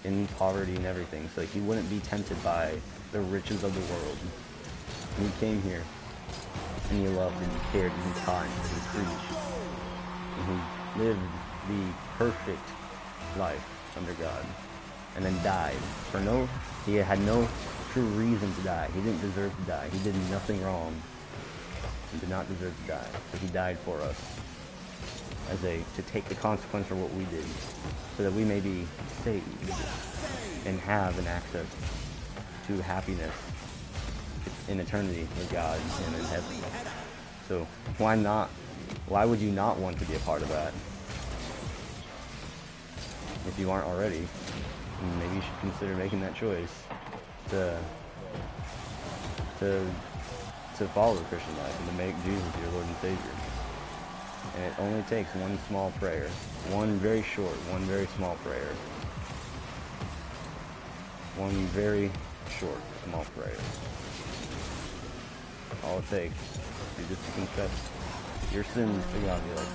in poverty and everything, so he wouldn't be tempted by the riches of the world. And he came here and he loved and he cared and he taught and he preached and he lived the perfect life under God, and then died for he had no true reason to die. He didn't deserve to die. He did nothing wrong. He did not deserve to die. So he died for us to take the consequence for what we did, so that we may be saved and have an access to happiness in eternity with God and in heaven. So why not? Why would you not want to be a part of that? If you aren't already, maybe you should consider making that choice to follow the Christian life and to make Jesus your Lord and Savior. And it only takes one small prayer, one very short, one very small prayer, one very short, small prayer. All it takes is just to confess your sins to God. Be like,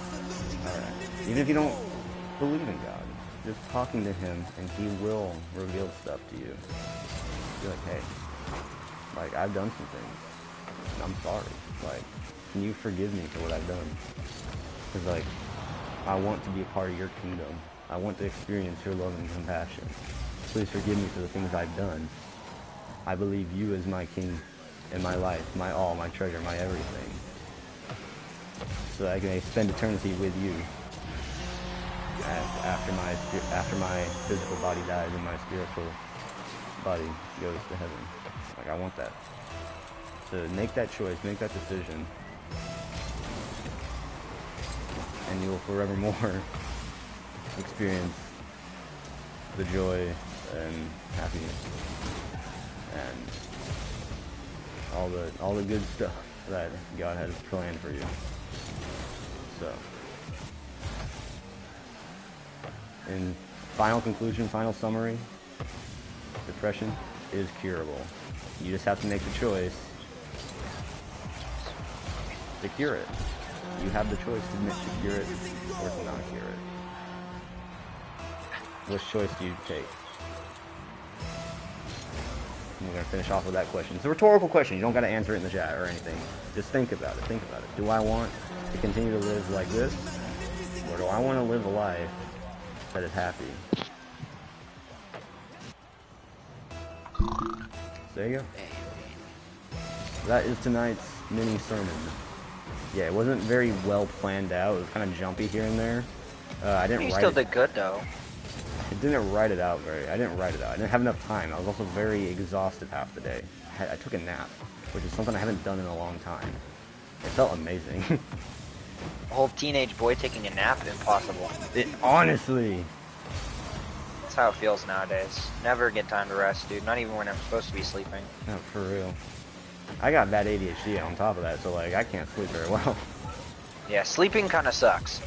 alright. Even if you don't believe in God, just talking to him and he will reveal stuff to you. Be like, hey, like, I've done some things and I'm sorry. Like, can you forgive me for what I've done? Because, like, I want to be a part of your kingdom. I want to experience your love and compassion. Please forgive me for the things I've done. I believe you as my king in my life, my all, my treasure, my everything. So that I can spend eternity with you after my physical body dies and my spiritual body goes to heaven. Like, I want that. So make that choice, make that decision, and you will forevermore experience the joy and happiness and all the good stuff that God has planned for you. So, in final conclusion, final summary, depression is curable. You just have to make the choice to cure it. You have the choice to cure it or to not cure it. Which choice do you take? And we're going to finish off with that question. It's a rhetorical question. You don't got to answer it in the chat or anything. Just think about it. Think about it. Do I want to continue to live like this? Or do I want to live a life that is happy? So there you go. That is tonight's mini sermon. Yeah, it wasn't very well planned out. It was kind of jumpy here and there. I didn't You write still it. did good though. I didn't write it out I didn't write it out. I didn't have enough time. I was also very exhausted half the day. I took a nap, which is something I haven't done in a long time. It felt amazing. A whole teenage boy taking a nap, impossible. Honestly. That's how it feels nowadays. Never get time to rest, dude. Not even when I'm supposed to be sleeping. No, for real. I got bad ADHD on top of that, so like I can't sleep very well. Yeah, sleeping kind of sucks.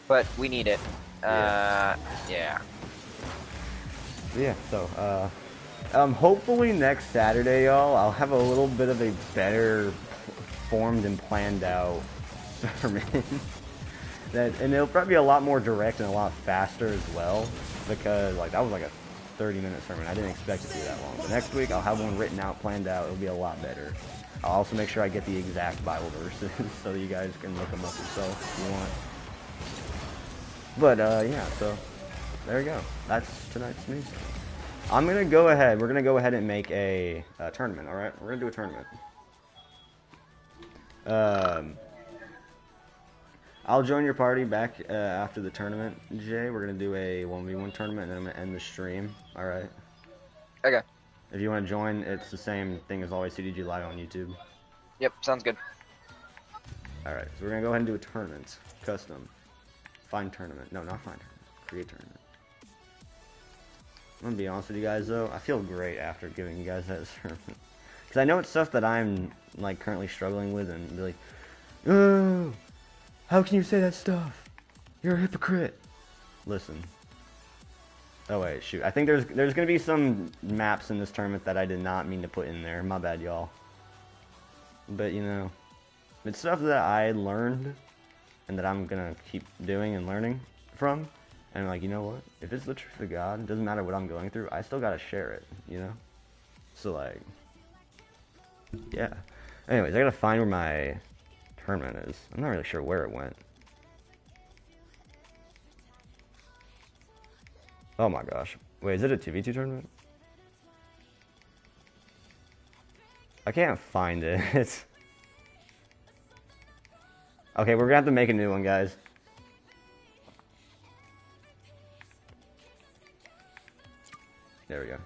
But we need it. Yeah. Yeah, so, hopefully next Saturday, y'all, I'll have a little bit of a better formed and planned out sermon. And it'll probably be a lot more direct and a lot faster as well, because, like, that was like a 30-minute sermon. I didn't expect it to be that long. But next week, I'll have one written out, planned out. It'll be a lot better. I'll also make sure I get the exact Bible verses so you guys can look them up yourself if you want. But, yeah, so there you go. That's tonight's news. I'm going to go ahead. We're going to go ahead and make a tournament, all right? We're going to do a tournament. I'll join your party back after the tournament, Jay. We're going to do a 1v1 tournament, and then I'm going to end the stream, all right? Okay. If you want to join, it's the same thing as always, CDG Live on YouTube. Yep, sounds good. All right, so we're going to go ahead and do a tournament. Custom. Find tournament. No, not find tournament. Create tournament. I'm going to be honest with you guys, though. I feel great after giving you guys that sermon. Because I know it's stuff that I'm, like, currently struggling with and be like, oh, how can you say that stuff? You're a hypocrite. Listen. Oh, wait, shoot. I think there's going to be some maps in this tournament that I did not mean to put in there. My bad, y'all. But, you know, it's stuff that I learned and that I'm going to keep doing and learning from. And I'm like, you know what? If it's the truth of God, it doesn't matter what I'm going through. I still got to share it, you know? So, like, yeah. Anyways, I got to find where my tournament is. I'm not really sure where it went. Oh my gosh. Wait, is it a 2v2 tournament? I can't find it. Okay, we're gonna have to make a new one, guys. There we go.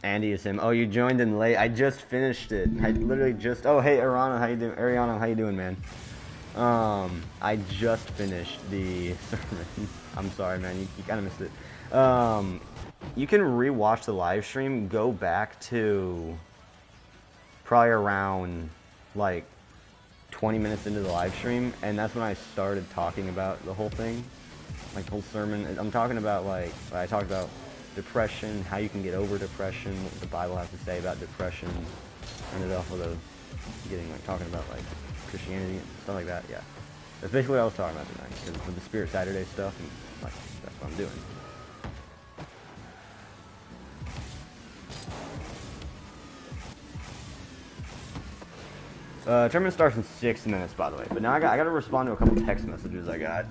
Andy is him. Oh, you joined in late. I just finished it. I literally just... Oh, hey, Ariana, how you doing? Ariana, how you doing, man? I just finished the sermon. I'm sorry, man. You kind of missed it. You can rewatch the live stream. Go back to probably around, like, 20 minutes into the live stream, and that's when I started talking about the whole thing. Like, the whole sermon. I'm talking about, like, I talked about depression, how you can get over depression, what the Bible has to say about depression. Ended off with talking about, like, Christianity and stuff like that. Yeah, that's basically what I was talking about tonight. Because with the Spirit Saturday stuff, and like that's what I'm doing. Tournament starts in 6 minutes, by the way. But now I got to respond to a couple text messages I got.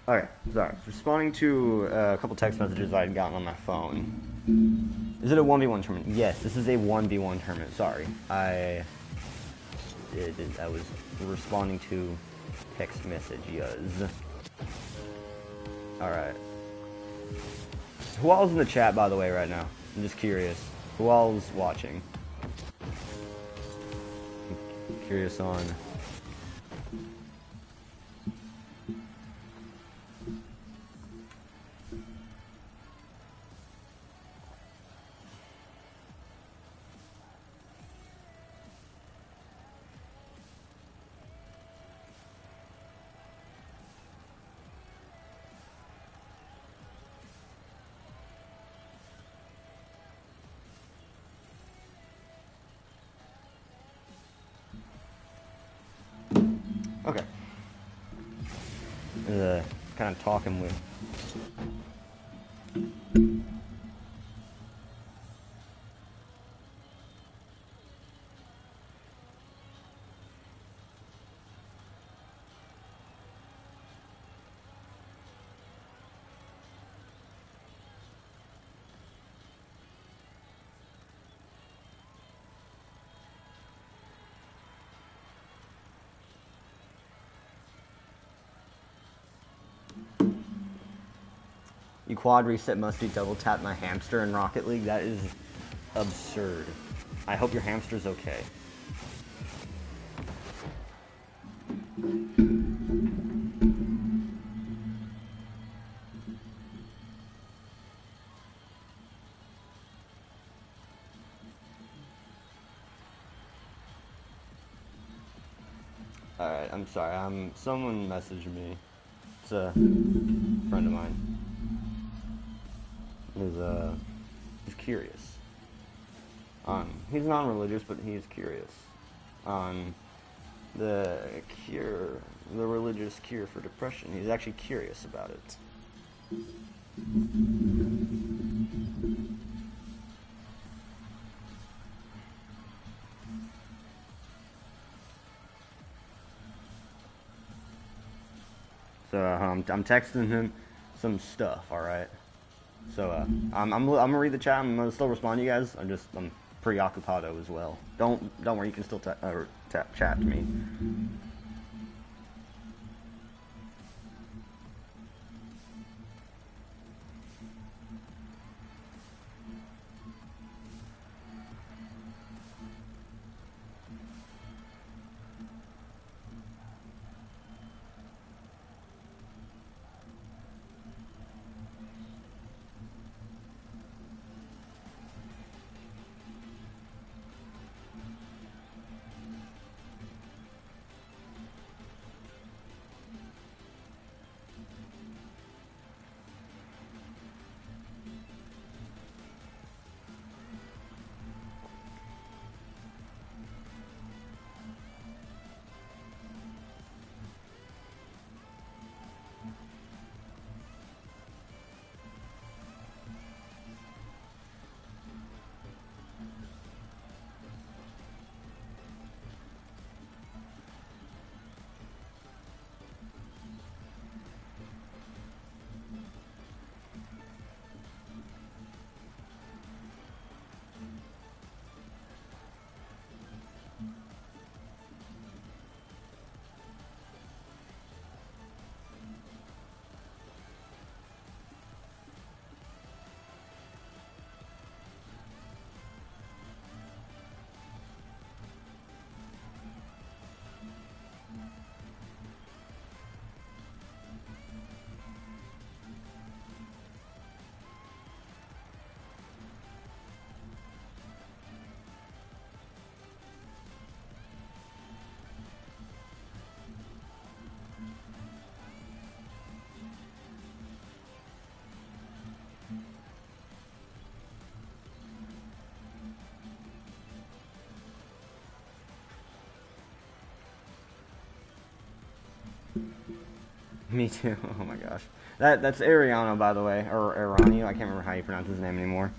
Okay, sorry. Responding to a couple text messages I had gotten on my phone. Is it a 1v1 tournament? Yes, this is a 1v1 tournament. Sorry. I was responding to text messages. Alright. Who all's in the chat, by the way, right now? I'm just curious. Who all's watching? I'm curious on... Okay. Kind of talking with... You quad reset musty double tap my hamster in Rocket League. That is absurd. I hope your hamster's okay. Alright, I'm sorry. Someone messaged me. It's a friend of mine. He's curious. He's non-religious, but he's curious on the religious cure for depression. He's actually curious about it. So I'm texting him some stuff. All right. So I'm gonna read the chat. I'm gonna still respond to you guys. I'm preoccupado as well. Don't worry. You can still chat to me. Me too. Oh my gosh. That's Ariano, by the way, or Aranio. I can't remember how you pronounce his name anymore.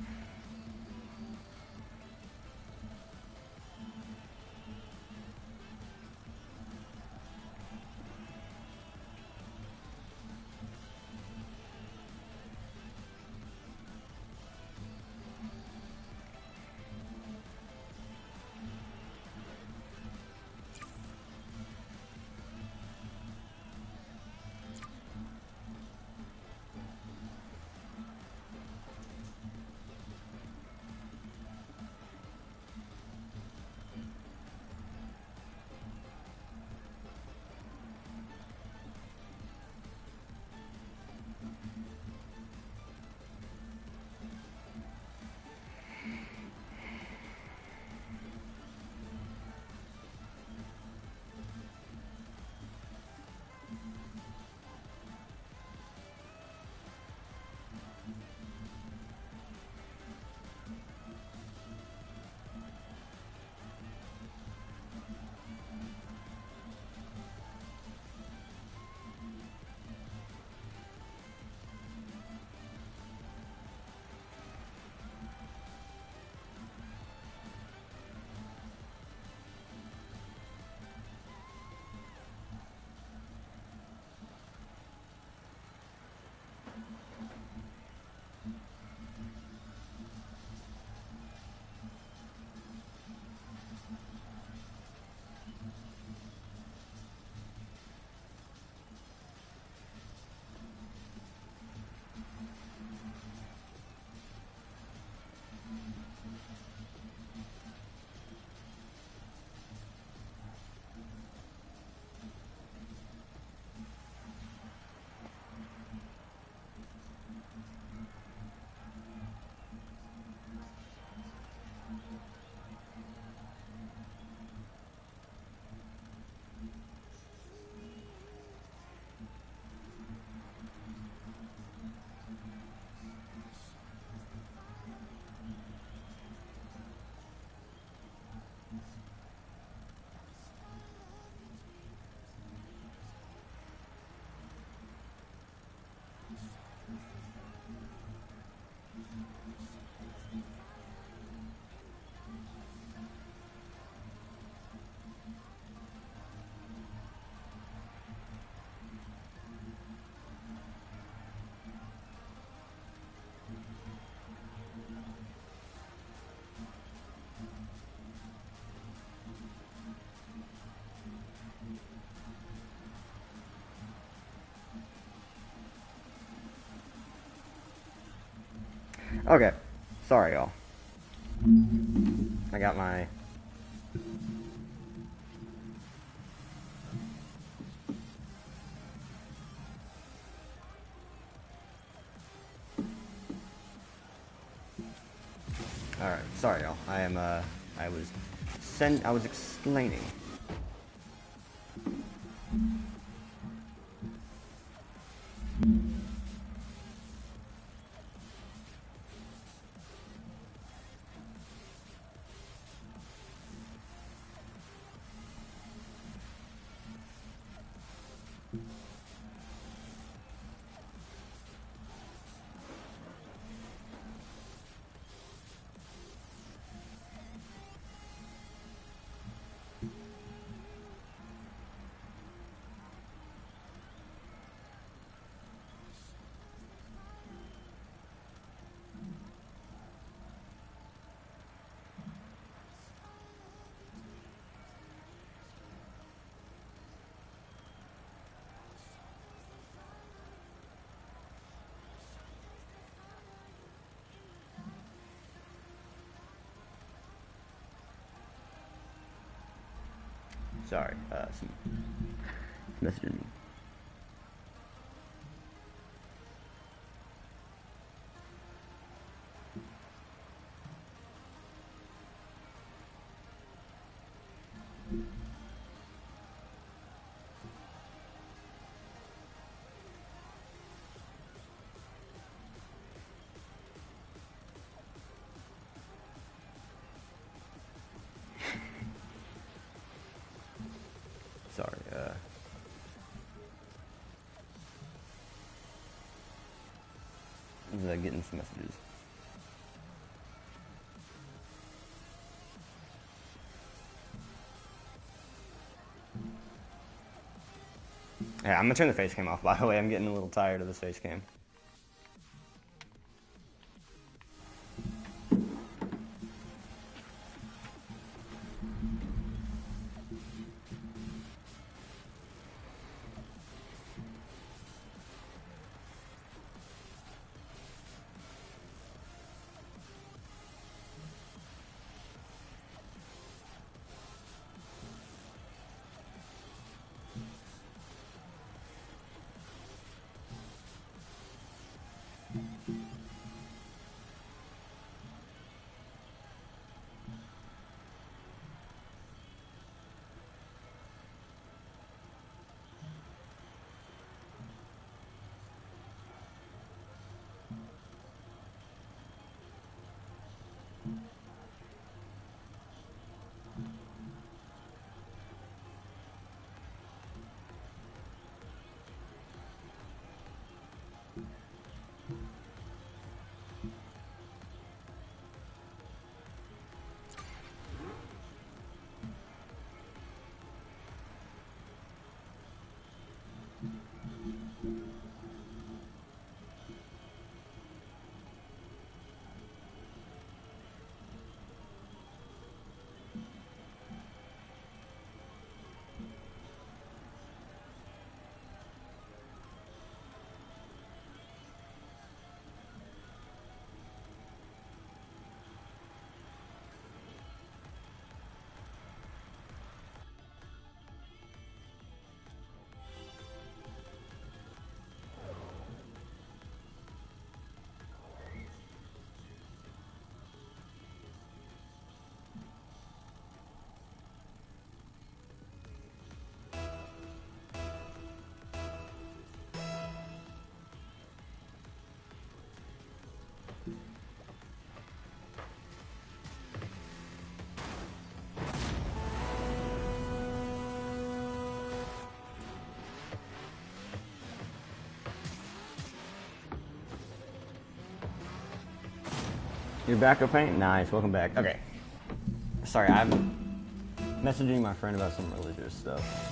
Okay. Sorry, y'all. I got my... Alright, sorry, y'all. I was explaining. Sorry, some messaging me. Sorry, getting some messages. Yeah, I'm gonna turn the face cam off, by the way. I'm getting a little tired of this face cam. You're back up, Paint? Nice, welcome back. Okay. Sorry, I'm messaging my friend about some religious stuff.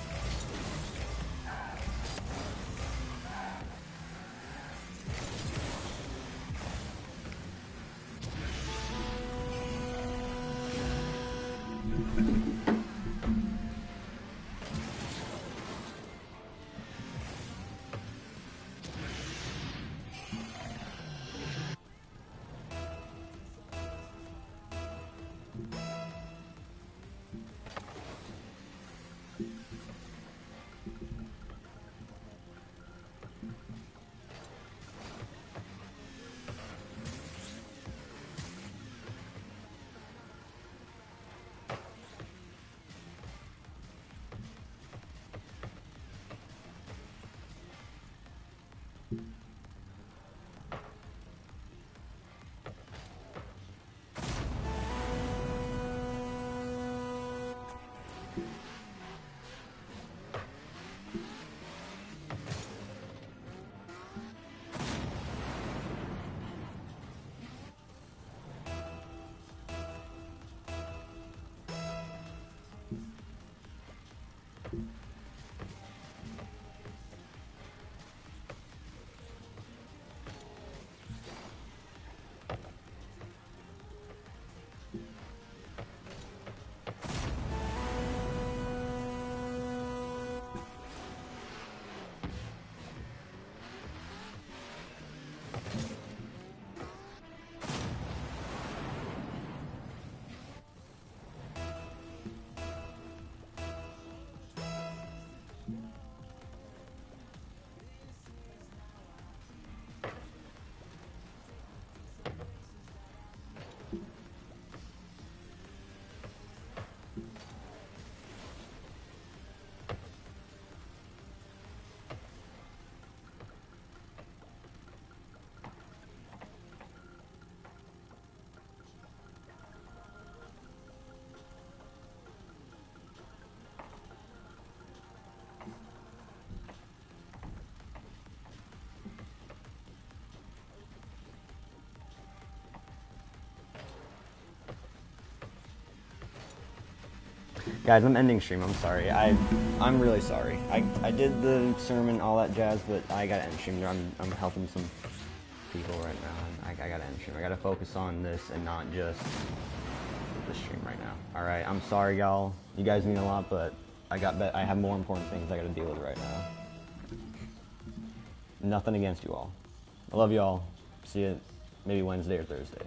Guys, I'm ending stream. I'm sorry. I'm really sorry. I did the sermon, all that jazz, but I gotta end stream. I'm helping some people right now, and I gotta end stream. I gotta focus on this and not just the stream right now. All right. I'm sorry, y'all. You guys mean a lot, but I have more important things I gotta deal with right now. Nothing against you all. I love you all. See you maybe Wednesday or Thursday.